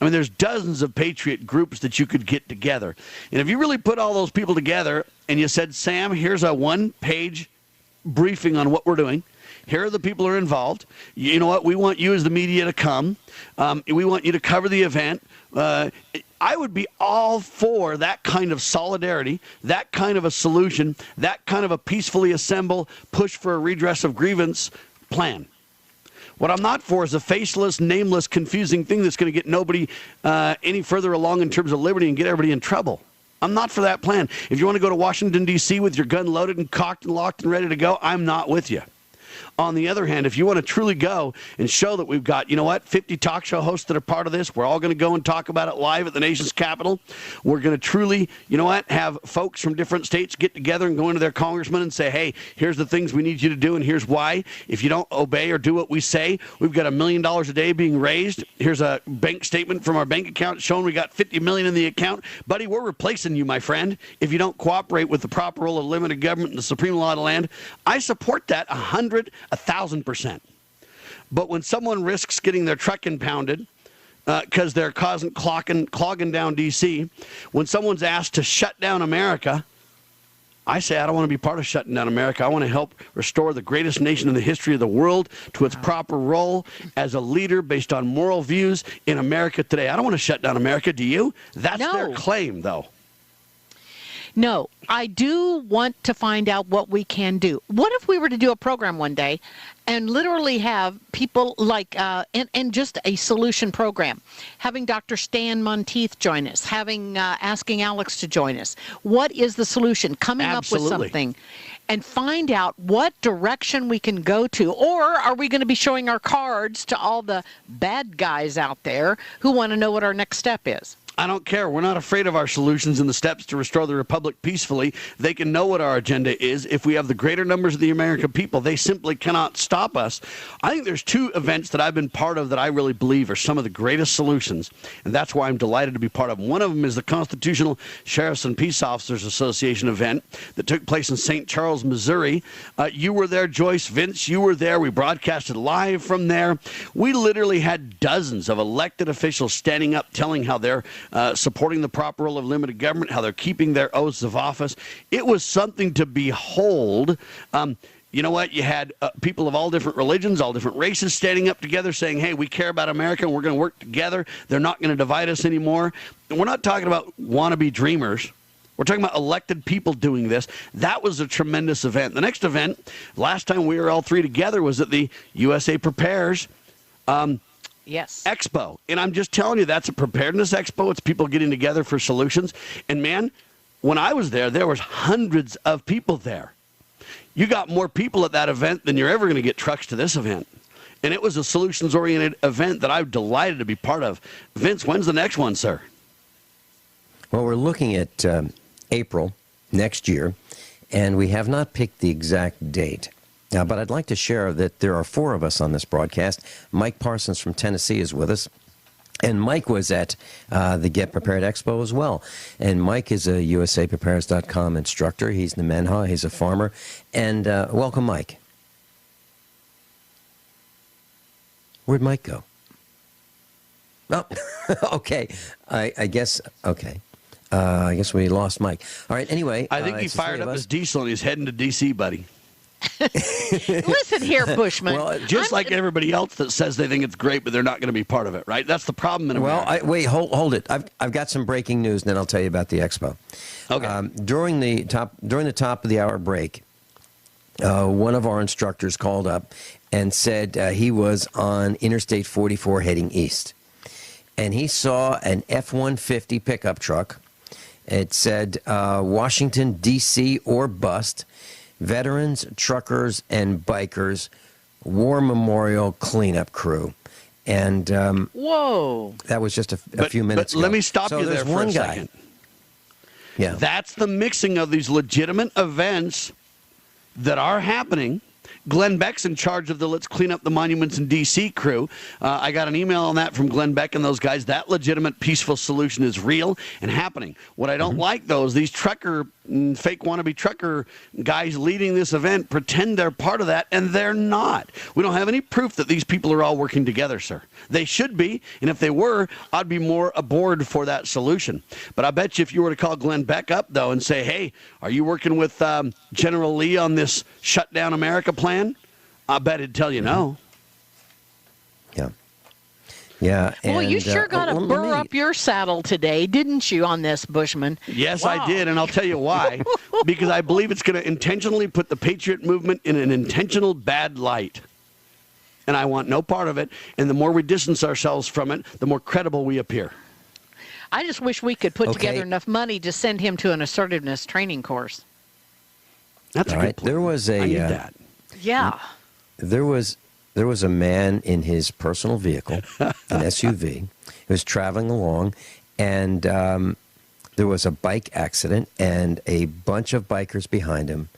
I mean, there's dozens of patriot groups that you could get together. And if you really put all those people together and you said, Sam, here's a one-page briefing on what we're doing. Here are the people who are involved. You know what? We want you as the media to come. We want you to cover the event. I would be all for that kind of solidarity, that kind of a solution, that kind of a peacefully assemble, push for a redress of grievance plan. What I'm not for is a faceless, nameless, confusing thing that's going to get nobody any further along in terms of liberty and get everybody in trouble. I'm not for that plan. If you want to go to Washington, D.C. with your gun loaded and cocked and locked and ready to go, I'm not with you. On the other hand, if you want to truly go and show that we've got, 50 talk show hosts that are part of this, we're all going to go and talk about it live at the nation's capital. We're going to truly, have folks from different states get together and go into their congressmen and say, hey, here's the things we need you to do and here's why. If you don't obey or do what we say, we've got $1 million a day being raised. Here's a bank statement from our bank account showing we got $50 million in the account. Buddy, we're replacing you, my friend, if you don't cooperate with the proper role of limited government and the supreme law of the land. I support that 1,000%. But when someone risks getting their truck impounded because they're clogging down D.C., when someone's asked to shut down America, I say I don't want to be part of shutting down America. I want to help restore the greatest nation in the history of the world to its proper role as a leader based on moral views in America today. I don't want to shut down America. Do you? That's their claim, though. No, I do want to find out what we can do. What if we were to do a program one day and literally have people like, and just a solution program, having Dr. Stan Monteith join us, asking Alex to join us. What is the solution? Coming Absolutely. up with something and find out what direction we can go to. Or are we going to be showing our cards to all the bad guys out there who want to know what our next step is? I don't care. We're not afraid of our solutions and the steps to restore the republic peacefully. They can know what our agenda is. If we have the greater numbers of the American people, they simply cannot stop us. I think there's two events that I've been part of that I really believe are some of the greatest solutions, and that's why I'm delighted to be part of them. One of them is the Constitutional Sheriffs and Peace Officers Association event that took place in St. Charles, Missouri. You were there, Joyce, Vince, you were there. We broadcasted live from there. We literally had dozens of elected officials standing up telling how they're supporting the proper role of limited government, how they're keeping their oaths of office. It was something to behold. You know what? You had people of all different religions, all different races standing up together saying, hey, we care about America and we're going to work together. They're not going to divide us anymore. And we're not talking about wannabe dreamers. We're talking about elected people doing this. That was a tremendous event. The next event, last time we were all three together, was at the USA Prepares Yes. Expo. And I'm just telling you, that's a preparedness expo. It's people getting together for solutions. And man, when I was there was hundreds of people there. You got more people at that event than you're ever going to get trucks to this event. And it was a solutions-oriented event that I'm delighted to be part of. Vince, when's the next one, sir? Well, we're looking at April next year, and we have not picked the exact date. But I'd like to share that there are 4 of us on this broadcast. Mike Parsons from Tennessee is with us. And Mike was at the Get Prepared Expo as well. And Mike is a USAPrepares.com instructor. He's the Menha. He's a farmer. And welcome, Mike. Where'd Mike go? Oh, okay. I guess, okay. I guess we lost Mike. All right, anyway. I think he fired up his diesel and he's heading to D.C., buddy. Listen here, Bushman. Well, just like everybody else that says they think it's great, but they're not going to be part of it, right? That's the problem in America. Well, wait, hold it. I've got some breaking news, and then I'll tell you about the expo. Okay. During the top of the hour break, one of our instructors called up and said he was on Interstate 44 heading east, and he saw an F-150 pickup truck. It said Washington, D.C. or bust. Veterans, truckers, and bikers, War Memorial Cleanup Crew. And whoa, that was just a few minutes ago. Let me stop you there for a second. Yeah. That's the mixing of these legitimate events that are happening. Glenn Beck's in charge of the Let's Clean Up the Monuments in D.C. crew. I got an email on that from Glenn Beck and those guys. That legitimate, peaceful solution is real and happening. What I don't like, though, is these fake wannabe trucker guys leading this event pretend they're part of that, and they're not. We don't have any proof that these people are all working together, sir. They should be, and if they were, I'd be more aboard for that solution. But I bet you if you were to call Glenn Beck up, though, and say, hey, are you working with General Lee on this Shut Down America plan? I bet he'd tell you no. Yeah. Yeah. Well, you sure got to burr up your saddle today, didn't you, on this, Bushman? Yes, wow. I did, and I'll tell you why. Because I believe it's going to intentionally put the Patriot movement in an intentional bad light. And I want no part of it. And the more we distance ourselves from it, the more credible we appear. I just wish we could put together enough money to send him to an assertiveness training course. That's all a right. good plan. There was I need that. Yeah. There was a man in his personal vehicle, an SUV. He was traveling along, and there was a bike accident, and a bunch of bikers behind him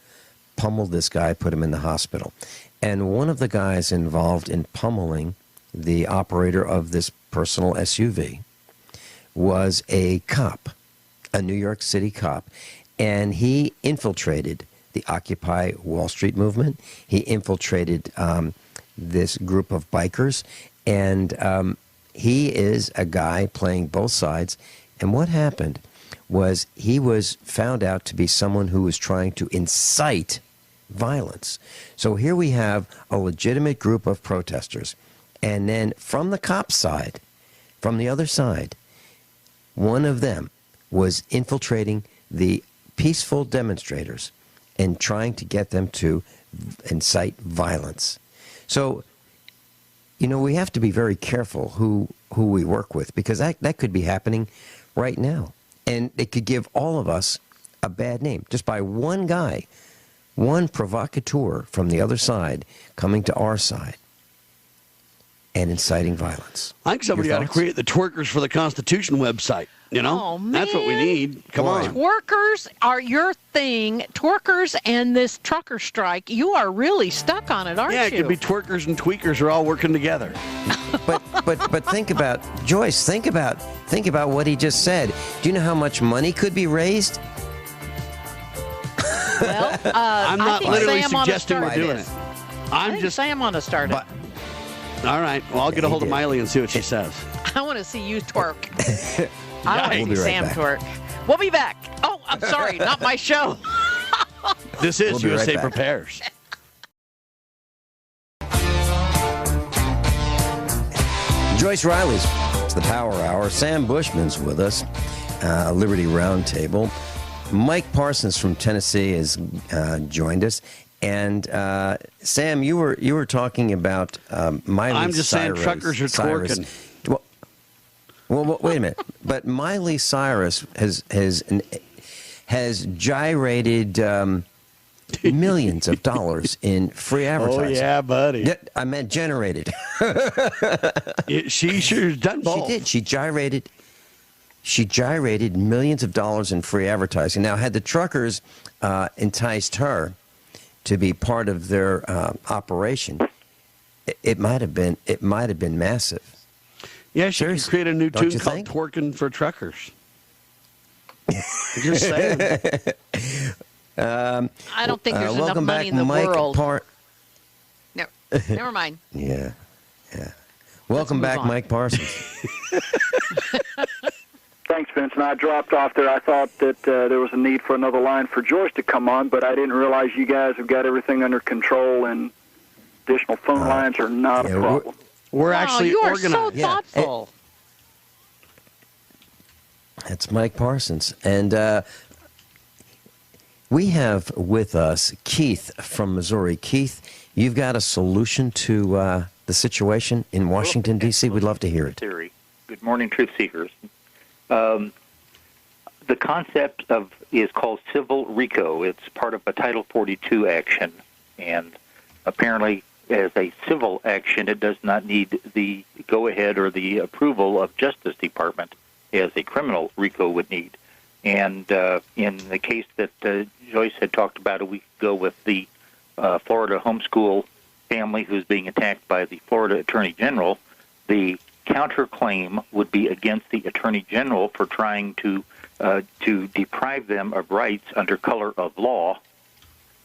pummeled this guy, put him in the hospital. And one of the guys involved in pummeling the operator of this personal SUV was a cop, a New York City cop, and he infiltrated the Occupy Wall Street movement. He infiltrated this group of bikers, and he is a guy playing both sides. And what happened was he was found out to be someone who was trying to incite violence. So here we have a legitimate group of protesters, and then from the cop side, from the other side, one of them was infiltrating the peaceful demonstrators and trying to get them to incite violence. So, you know, we have to be very careful who we work with, because that could be happening right now. And it could give all of us a bad name just by one guy, one provocateur from the other side coming to our side and inciting violence. I think somebody ought to create the Twerkers for the Constitution website. You know, oh, man. That's what we need. Come on. Twerkers are your thing. Twerkers and this trucker strike, you are really stuck on it, aren't you? Yeah, it could be twerkers and tweakers are all working together. But think about, Joyce, think about what he just said. Do you know how much money could be raised? Well, I'm not literally Sam suggesting we're doing it. I'm just saying I'm on to start it. All right. Well, I'll get a hold of Miley and see what she says. I want to see you twerk. I want to see We'll be right Sam back. twerk. We'll be back. Oh, I'm sorry, not my show. This is We'll be right USA back. Prepares. Joyce Riley's it's the Power Hour. Sam Bushman's with us, Liberty Roundtable. Mike Parsons from Tennessee has joined us. And Sam, you were talking about Miley I'm just Cyrus. saying truckers are twerking. Well, wait a minute. But Miley Cyrus has gyrated millions of dollars in free advertising. Oh, yeah, buddy. I meant generated. She sure's done both. She did. She gyrated millions of dollars in free advertising. Now, had the truckers enticed her to be part of their operation, it might have been massive. Yeah, she could create a new Don't tune you called think? "Twerking for Truckers." Just saying. I don't think there's enough welcome money back, in the Mike world. No, Never mind. yeah. Welcome move back, on. Mike Parsons. Thanks, Vincent. I dropped off there. I thought that there was a need for another line for Joyce to come on, but I didn't realize you guys have got everything under control and additional phone lines are not a problem. We're Wow, actually you are organized. so thoughtful. That's Mike Parsons. And we have with us Keith from Missouri. Keith, you've got a solution to the situation in Washington, D.C.? We'd love to hear it. Theory. Good morning, Truth Seekers. The concept is called civil RICO. It's part of a Title 42 action, and apparently, as a civil action, it does not need the go-ahead or the approval of Justice Department, as a criminal RICO would need. And in the case that Joyce had talked about a week ago with the Florida homeschool family who's being attacked by the Florida Attorney General, the counterclaim would be against the Attorney General for trying to deprive them of rights under color of law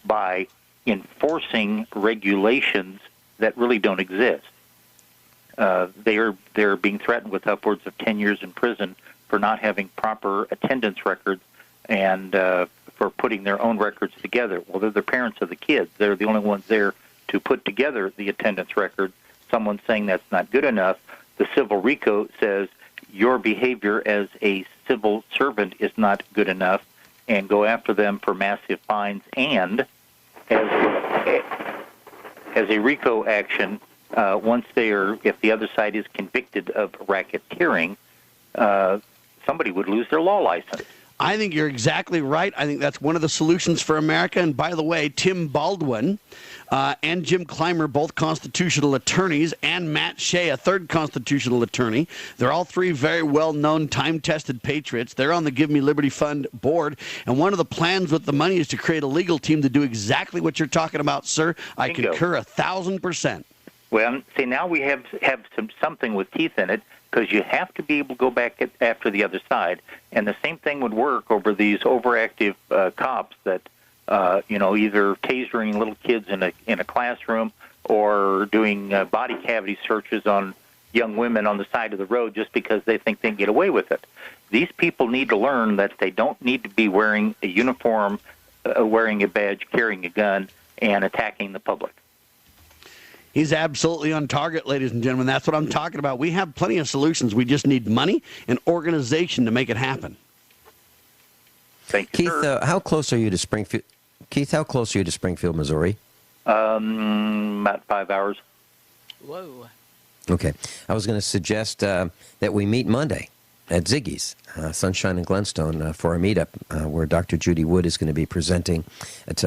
by enforcing regulations that really don't exist. They're being threatened with upwards of 10 years in prison for not having proper attendance records and for putting their own records together. Well, they're the parents of the kids. They're the only ones there to put together the attendance record. Someone's saying that's not good enough. The civil RICO says your behavior as a civil servant is not good enough, and go after them for massive fines. And as a RICO action, if the other side is convicted of racketeering, somebody would lose their law license. I think you're exactly right. I think that's one of the solutions for America. And by the way, Tim Baldwin and Jim Clymer, both constitutional attorneys, and Matt Shea, a third constitutional attorney. They're all three very well-known, time-tested patriots. They're on the Give Me Liberty Fund board. And one of the plans with the money is to create a legal team to do exactly what you're talking about, sir. I Bingo. concur 1,000%. Well, see, now we have something with teeth in it, because you have to be able to go back after the other side. And the same thing would work over these overactive cops that, either tasering little kids in a classroom or doing body cavity searches on young women on the side of the road just because they think they can get away with it. These people need to learn that they don't need to be wearing a uniform, wearing a badge, carrying a gun, and attacking the public. He's absolutely on target, ladies and gentlemen. That's what I'm talking about. We have plenty of solutions. We just need money and organization to make it happen. Thank you, Keith, sir. how close are you to Springfield? Keith, how close are you to Springfield, Missouri? About 5 hours. Whoa. Okay. I was going to suggest that we meet Monday at Ziggy's, Sunshine and Glenstone, for a meetup where Dr. Judy Wood is going to be presenting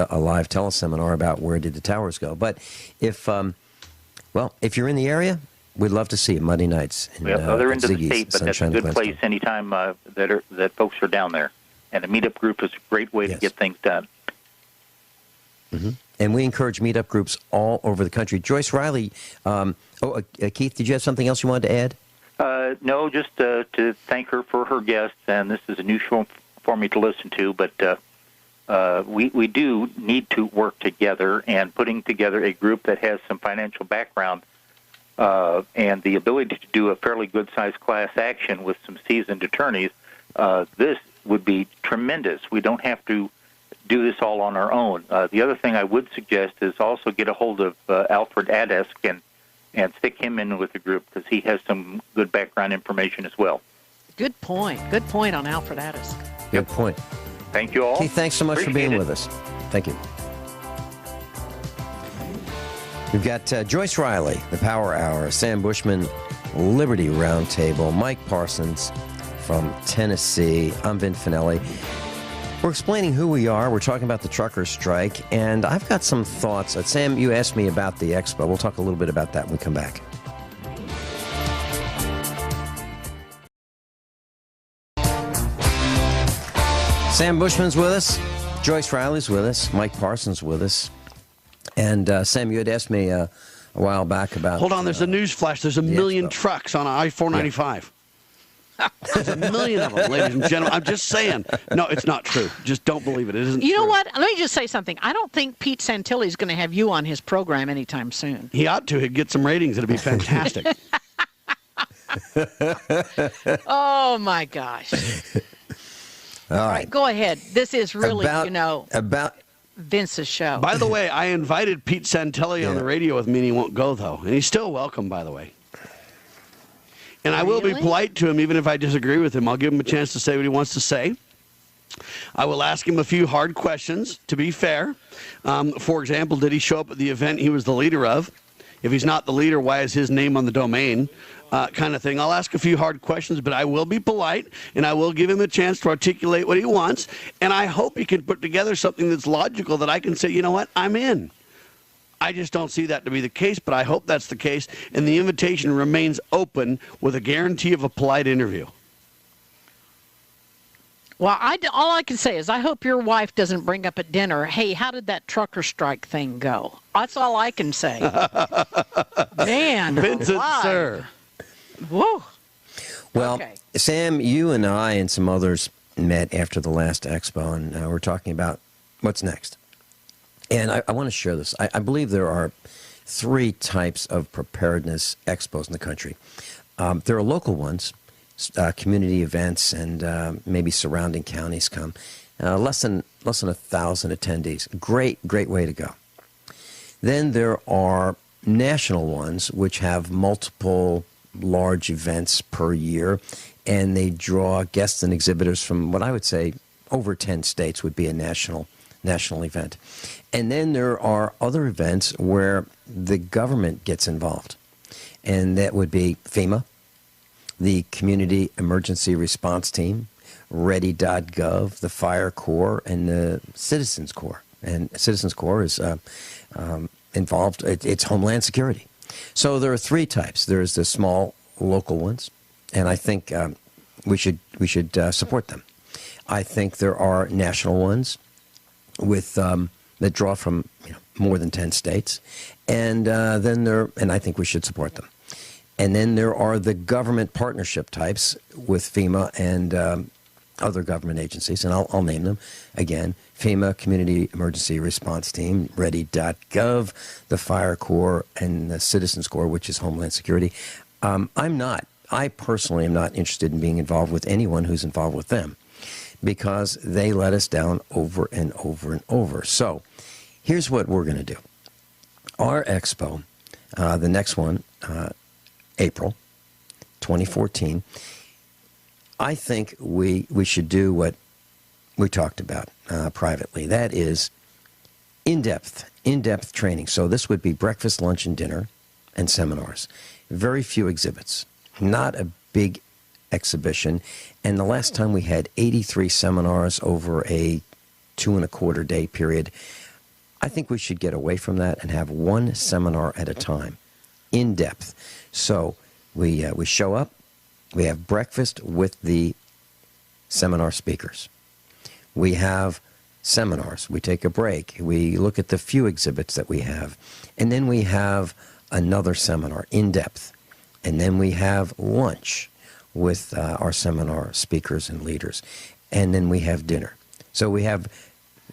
a live teleseminar about where did the towers go. But if you're in the area, we'd love to see you Monday nights. Well, other end of the Ziggy's, state, but that's a Sunshine and good place Glenstone. anytime that folks are down there. And a meetup group is a great way to get things done. Mm-hmm. And we encourage meetup groups all over the country. Joyce Riley, Keith, did you have something else you wanted to add? No, just to thank her for her guests, and this is a new show for me to listen to, but we do need to work together, and putting together a group that has some financial background and the ability to do a fairly good-sized class action with some seasoned attorneys, this would be tremendous. We don't have to do this all on our own. The other thing I would suggest is also get a hold of Alfred Adesk and stick him in with the group, because he has some good background information as well. Good point. Good point on Alfred Addis. Good point. Thank you all. Keith, thanks so much for being with us. Thank you. We've got Joyce Riley, the Power Hour, Sam Bushman, Liberty Roundtable, Mike Parsons from Tennessee. I'm Vin Finelli. We're explaining who we are. We're talking about the trucker strike, and I've got some thoughts. Sam, you asked me about the expo. We'll talk a little bit about that when we come back. Sam Bushman's with us. Joyce Riley's with us. Mike Parsons with us. And Sam, you had asked me a while back about. Hold on, there's a news flash. There's a million trucks on I-495. There's a million of them, ladies and gentlemen. I'm just saying. No, it's not true. Just don't believe it. It isn't. You know true. what? Let me just say something. I don't think Pete Santilli is going to have you on his program anytime soon. He ought to. He'd get some ratings. It'd be fantastic. Oh my gosh! All right, go ahead. This is really, about Vince's show. By the way, I invited Pete Santilli on the radio with me, and he won't go, though. And he's still welcome, by the way. And I will be polite to him, even if I disagree with him. I'll give him a chance to say what he wants to say. I will ask him a few hard questions, to be fair. For example, did he show up at the event he was the leader of? If he's not the leader, why is his name on the domain? Kind of thing. I'll ask a few hard questions, but I will be polite, and I will give him a chance to articulate what he wants. And I hope he can put together something that's logical that I can say, you know what, I'm in. I just don't see that to be the case, but I hope that's the case. And the invitation remains open with a guarantee of a polite interview. Well, all I can say is I hope your wife doesn't bring up at dinner, hey, how did that trucker strike thing go? That's all I can say. Man. Vincent, alive. sir. Whoa. Well, Okay. Sam, you and I and some others met after the last expo, and we're talking about what's next. And I want to share this. I believe there are 3 types of preparedness expos in the country. There are local ones, community events, and maybe surrounding counties come. Less than 1,000 attendees. Great way to go. Then there are national ones, which have multiple large events per year, and they draw guests and exhibitors from what I would say over 10 states would be a national event. And then there are other events where the government gets involved, and that would be FEMA, the Community Emergency Response Team, Ready.gov, the Fire Corps, and the Citizens Corps. And Citizens Corps is involved. It's Homeland Security. So there are 3 types. There's the small local ones, and I think we should support them. I think there are national ones with that draw from more than 10 states, and I think we should support them. And then there are the government partnership types with FEMA and other government agencies, and I'll name them again: FEMA, Community Emergency Response Team, Ready.gov, the Fire Corps, and the Citizens Corps, which is Homeland Security. I personally am not interested in being involved with anyone who's involved with them, because they let us down over and over and over. So here's what we're going to do. Our expo, the next one, April 2014, I think we should do what we talked about privately. That is in-depth training. So this would be breakfast, lunch, and dinner, and seminars. Very few exhibits. Not a big exhibition. And the last time we had 83 seminars over a 2.25 day period. I think we should get away from that and have one seminar at a time, in depth. So we show up, we have breakfast with the seminar speakers. We have seminars, we take a break, we look at the few exhibits that we have, and then we have another seminar in depth, and then we have lunch with our seminar speakers and leaders, and then we have dinner. So we have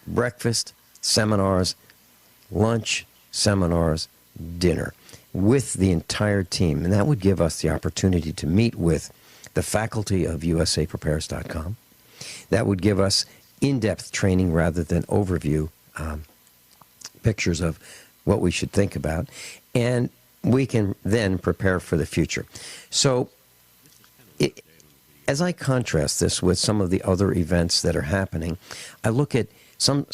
breakfast, seminars, lunch, seminars, dinner with the entire team. And that would give us the opportunity to meet with the faculty of usaprepares.com. That would give us in-depth training rather than overview pictures of what we should think about. And we can then prepare for the future. So as I contrast this with some of the other events that are happening, I look at some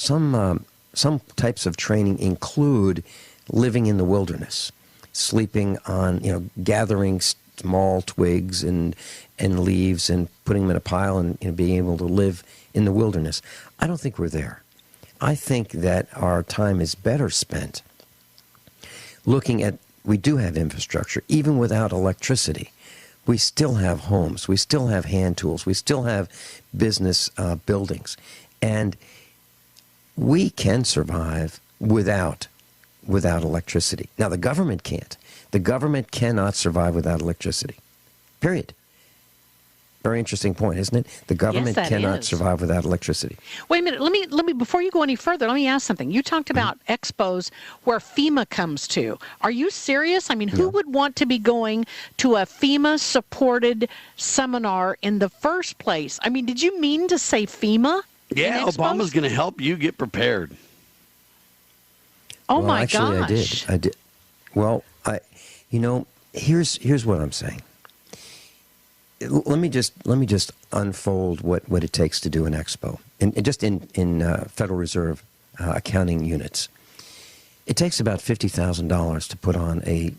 types of training include living in the wilderness, sleeping on, gathering small twigs and leaves and putting them in a pile and being able to live in the wilderness. I don't think we're there. I think that our time is better spent looking at, we do have infrastructure, even without electricity. We still have homes. We still have hand tools. We still have business buildings. And we can survive without without electricity. Now, the government can't. The government cannot survive without electricity. Period. Very interesting point, isn't it? The government cannot survive without electricity. Wait a minute. Let me. Before you go any further, let me ask something. You talked about expos where FEMA comes to. Are you serious? I mean, who would want to be going to a FEMA-supported seminar in the first place? I mean, did you mean to say FEMA? Yeah, Obama's going to help you get prepared. Oh, well, my actually, gosh. I did. Well, here's what I'm saying. Let me just unfold what it takes to do an expo, and just in Federal Reserve accounting units. It takes about $50,000 to put on a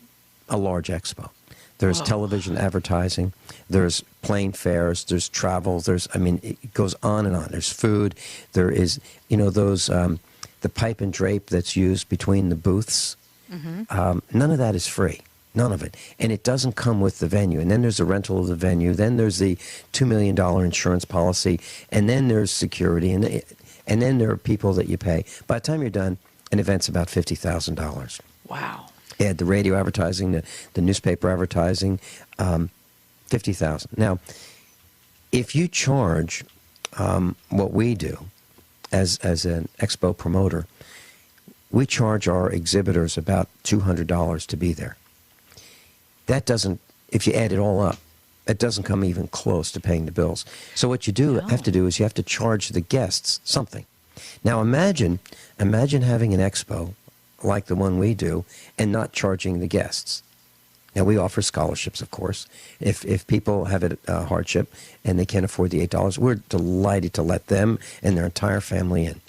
large expo. There's television advertising, there's plane fares, there's travel, it goes on and on. There's food, there is those the pipe and drape that's used between the booths. None of that is free. None of it. And it doesn't come with the venue. And then there's the rental of the venue. Then there's the $2 million insurance policy. And then there's security. And then there are people that you pay. By the time you're done, an event's about $50,000. Wow. Add the radio advertising, the newspaper advertising, $50,000. Now, if you charge what we do as an expo promoter, we charge our exhibitors about $200 to be there. That doesn't, if you add it all up, it doesn't come even close to paying the bills. So what you have to do is you have to charge the guests something. Now imagine having an expo like the one we do and not charging the guests. Now we offer scholarships, of course. If people have a hardship and they can't afford the $8, we're delighted to let them and their entire family in.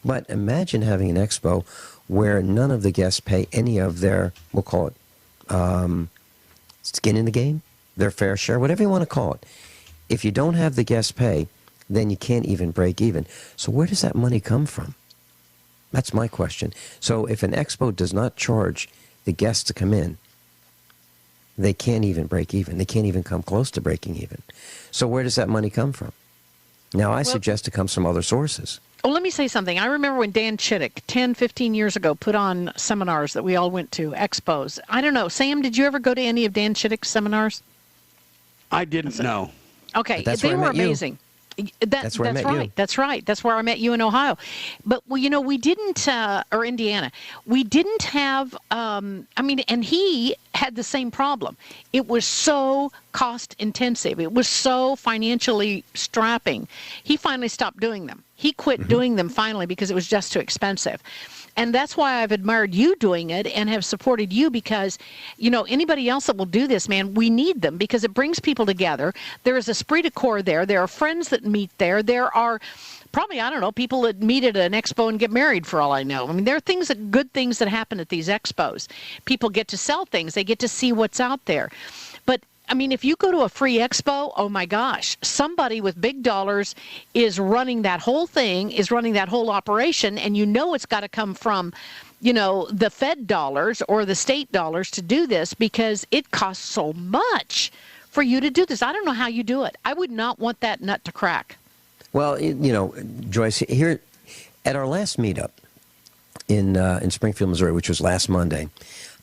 But imagine having an expo where none of the guests pay any of their, we'll call it, skin in the game, their fair share, whatever you want to call it. If you don't have the guests pay, then you can't even break even. So where does that money come from? That's my question. So if an expo does not charge the guests to come in, they can't even break even. They can't even come close to breaking even. So where does that money come from? Now, I suggest it comes from other sources. Well, let me say something. I remember when Dan Chittick, 10, 15 years ago, put on seminars that we all went to, expos. I don't know. Sam, did you ever go to any of Dan Chittick's seminars? I didn't know. Okay, they were amazing. That's where I met you. That's right. That's where I met you in Ohio. But, well, we didn't, or Indiana, we didn't have, and he had the same problem. It was so cost intensive. It was so financially strapping. He finally stopped doing them. He quit doing them finally because it was just too expensive. And that's why I've admired you doing it and have supported you because, anybody else that will do this, man, we need them because it brings people together. There is esprit de corps there. There are friends that meet there. There are probably, people that meet at an expo and get married for all I know. I mean, there are good things that happen at these expos. People get to sell things. They get to see what's out there. But if you go to a free expo, oh my gosh, somebody with big dollars is running that whole thing, is running that whole operation, and it's got to come from, the Fed dollars or the state dollars to do this because it costs so much for you to do this. I don't know how you do it. I would not want that nut to crack. Well, Joyce, here at our last meetup in Springfield, Missouri, which was last Monday,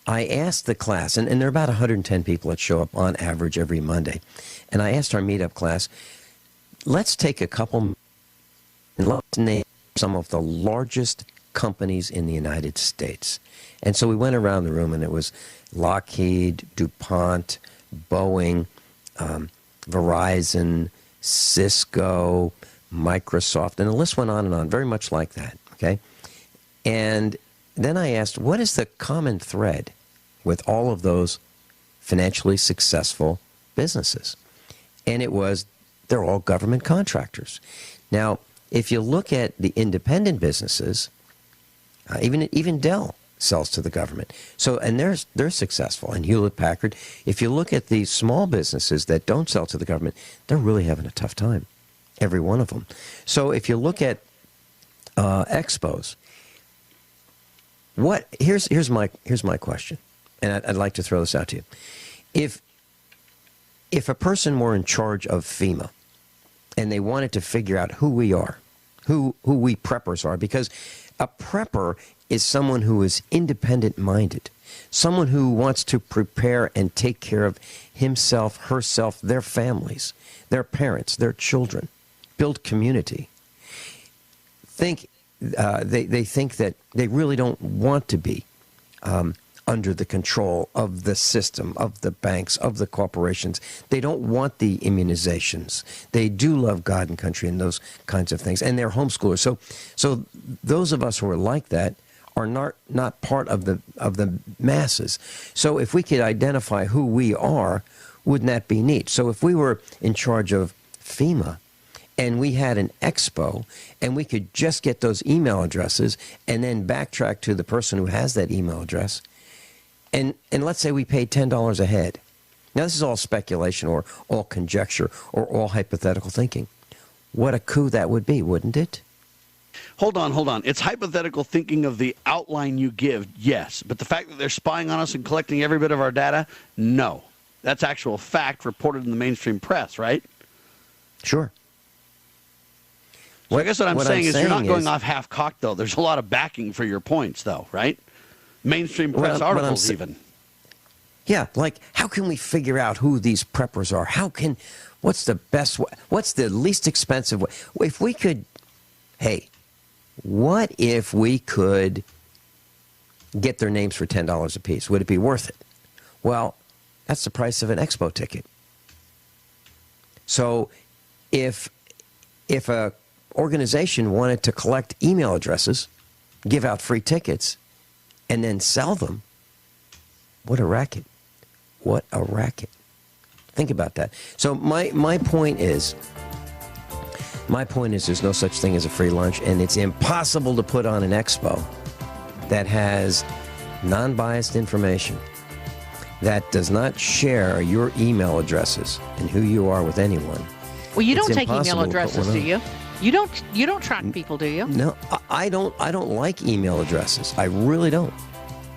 I asked the class, and there are about 110 people that show up on average every Monday, and I asked our meetup class, let's take a couple and let's name some of the largest companies in the United States. And so we went around the room, and it was Lockheed, DuPont, Boeing, Verizon, Cisco, Microsoft, and the list went on, very much like that, okay? And then I asked, what is the common thread with all of those financially successful businesses? And it was, they're all government contractors. Now, if you look at the independent businesses, even Dell sells to the government. So, and they're successful. And Hewlett-Packard, if you look at the small businesses that don't sell to the government, they're really having a tough time, every one of them. So if you look at expos, here's my question, and I'd like to throw this out to you. If a person were in charge of FEMA and they wanted to figure out who we are, who we preppers are, because a prepper is someone who is independent-minded, someone who wants to prepare and take care of himself, herself, their families, their parents, their children, build community. They think that they really don't want to be under the control of the system, of the banks, of the corporations. They don't want the immunizations. They do love God and country and those kinds of things, and they're homeschoolers. So those of us who are like that are not part of the masses. So if we could identify who we are, wouldn't that be neat? So if we were in charge of FEMA, and we had an expo, and we could just get those email addresses and then backtrack to the person who has that email address, and let's say we paid $10 a head. Now, this is all speculation or all conjecture or all hypothetical thinking. What a coup that would be, wouldn't it? Hold on. It's hypothetical thinking of the outline you give, yes. But the fact that they're spying on us and collecting every bit of our data, no. That's actual fact reported in the mainstream press, right? Sure. So I guess what I'm saying is you're not going off half-cocked, though. There's a lot of backing for your points, though, right? Mainstream press articles, even. Yeah, like, how can we figure out who these preppers are? What's the best way? What's the least expensive way? If we could, what if we could get their names for $10 a piece? Would it be worth it? Well, that's the price of an expo ticket. So if a organization wanted to collect email addresses, give out free tickets, and then sell them, what a racket. What a racket. Think about that. So my point is there's no such thing as a free lunch, and it's impossible to put on an expo that has non-biased information, that does not share your email addresses and who you are with anyone. Well, you don't take email addresses, do you? You don't track people, do you? No, I don't like email addresses. I really don't.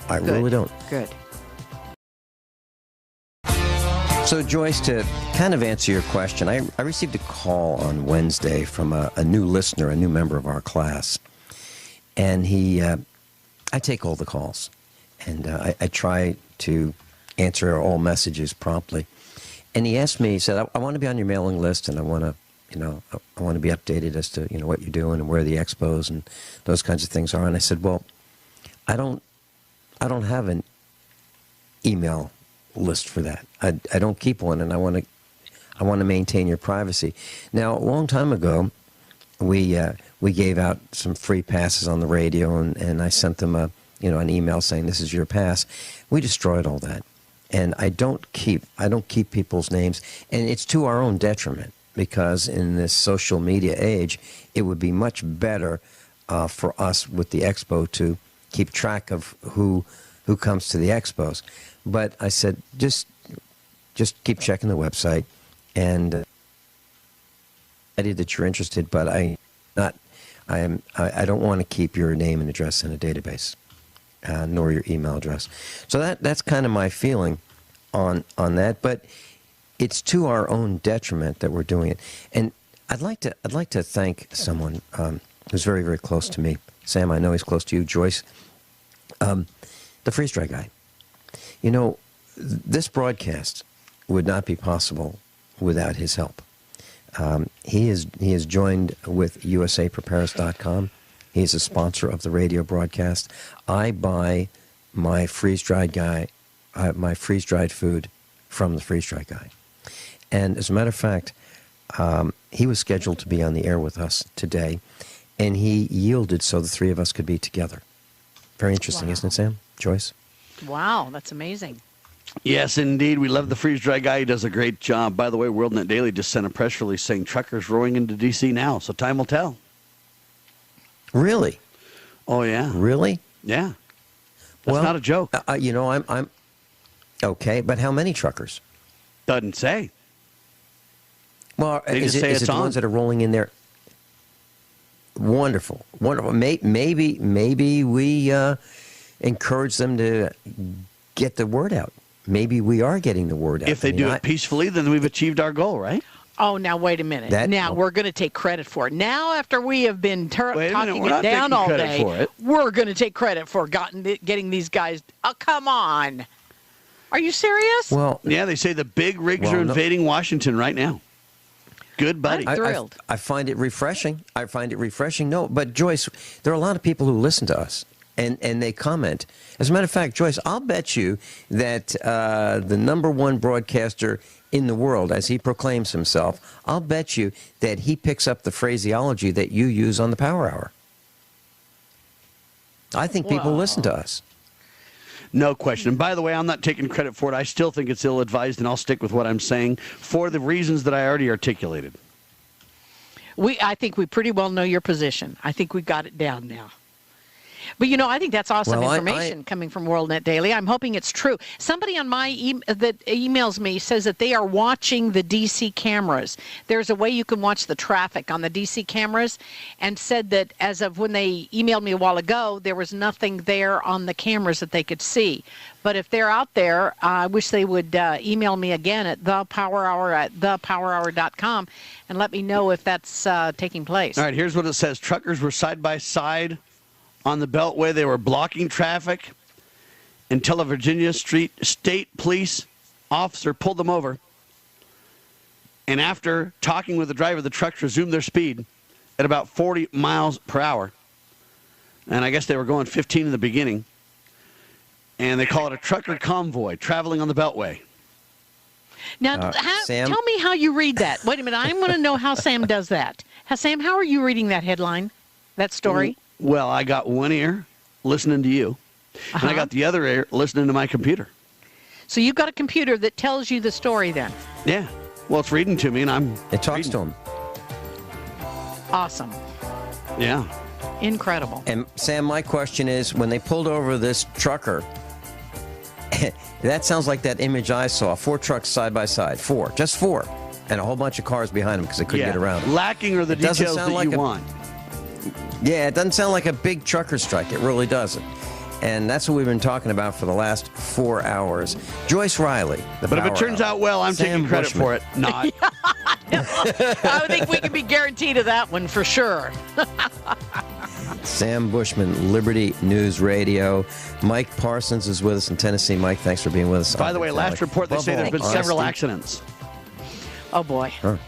Really don't. Good. So, Joyce, to kind of answer your question, I received a call on Wednesday from a new listener, a new member of our class. And I take all the calls. And I try to answer all messages promptly. And he asked me, he said, I want to be on your mailing list, and I want to, I want to be updated as to, what you're doing and where the expos and those kinds of things are. And I said, well, I don't have an email list for that. I don't keep one, and I want to maintain your privacy. Now, a long time ago, we gave out some free passes on the radio, and I sent them an email saying this is your pass. We destroyed all that, and I don't keep people's names, and it's to our own detriment, because in this social media age, it would be much better for us with the expo to keep track of who comes to the expos. But I said, just keep checking the website, and I did that you're interested, but I don't want to keep your name and address in a database, nor your email address. So that's kind of my feeling on that. But it's to our own detriment that we're doing it. And I'd like to thank someone who's very, very close to me. Sam, I know he's close to you. Joyce, the freeze-dry guy. This broadcast would not be possible without his help. He is joined with USAPrepares.com. He is a sponsor of the radio broadcast. I buy my freeze-dried food from the freeze-dried guy. And as a matter of fact, he was scheduled to be on the air with us today, and he yielded so the three of us could be together. Very interesting, isn't it, Sam? Joyce? Wow, that's amazing. Yes, indeed. We love the freeze-dry guy. He does a great job. By the way, WorldNet Daily just sent a press release saying truckers rolling into D.C. now, so time will tell. Really? Oh, yeah. Really? Yeah. That's not a joke. I'm okay, but how many truckers? Doesn't say. Well, They is just say it it's the on. ones that are rolling in there? Wonderful. Maybe we encourage them to get the word out. Maybe we are getting the word out. If they do it peacefully, then we've achieved our goal, right? Oh, now wait a minute. We're going to take credit for it. Now, after we have been talking it down all day, we're going to take credit for getting these guys. Oh, come on. Are you serious? Well, yeah, they say the big rigs are invading Washington right now. Good buddy. I'm thrilled. I find it refreshing. No, but Joyce, there are a lot of people who listen to us. And they comment. As a matter of fact, Joyce, I'll bet you that the number one broadcaster in the world, as he proclaims himself, I'll bet you that he picks up the phraseology that you use on the Power Hour. I think people listen to us. No question. And by the way, I'm not taking credit for it. I still think it's ill-advised, and I'll stick with what I'm saying for the reasons that I already articulated. I think we pretty well know your position. I think we got it down now. But, I think that's awesome information coming from WorldNet Daily. I'm hoping it's true. Somebody on my that emails me says that they are watching the DC cameras. There's a way you can watch the traffic on the DC cameras, and said that as of when they emailed me a while ago, there was nothing there on the cameras that they could see. But if they're out there, I wish they would email me again at thepowerhour@thepowerhour.com and let me know if that's taking place. All right, here's what it says. Truckers were side by side on the Beltway. They were blocking traffic until a Virginia State Police officer pulled them over. And after talking with the driver, the trucks resumed their speed at about 40 miles per hour. And I guess they were going 15 in the beginning. And they call it a trucker convoy traveling on the Beltway. Now, Sam? tell me how you read that. Wait a minute. I'm going to know how Sam does that. Sam, how are you reading that headline, that story? Well, I got one ear listening to you, and I got the other ear listening to my computer. So you've got a computer that tells you the story then? Yeah. Well, it's reading to me, and it talks to him. Awesome. Yeah. Incredible. And Sam, my question is, when they pulled over this trucker, that sounds like that image I saw. 4 trucks side by side. 4. Just 4. And a whole bunch of cars behind them because they couldn't get around them. Lacking are the details that you want. Yeah, it doesn't sound like a big trucker strike. It really doesn't. And that's what we've been talking about for the last 4 hours. Joyce Riley, But if it turns out well, I'm taking credit for it. Not. I think we can be guaranteed of that one for sure. Sam Bushman, Liberty News Radio. Mike Parsons is with us in Tennessee. Mike, thanks for being with us. By the way, last report, they say there's been several accidents. Oh, boy. Huh.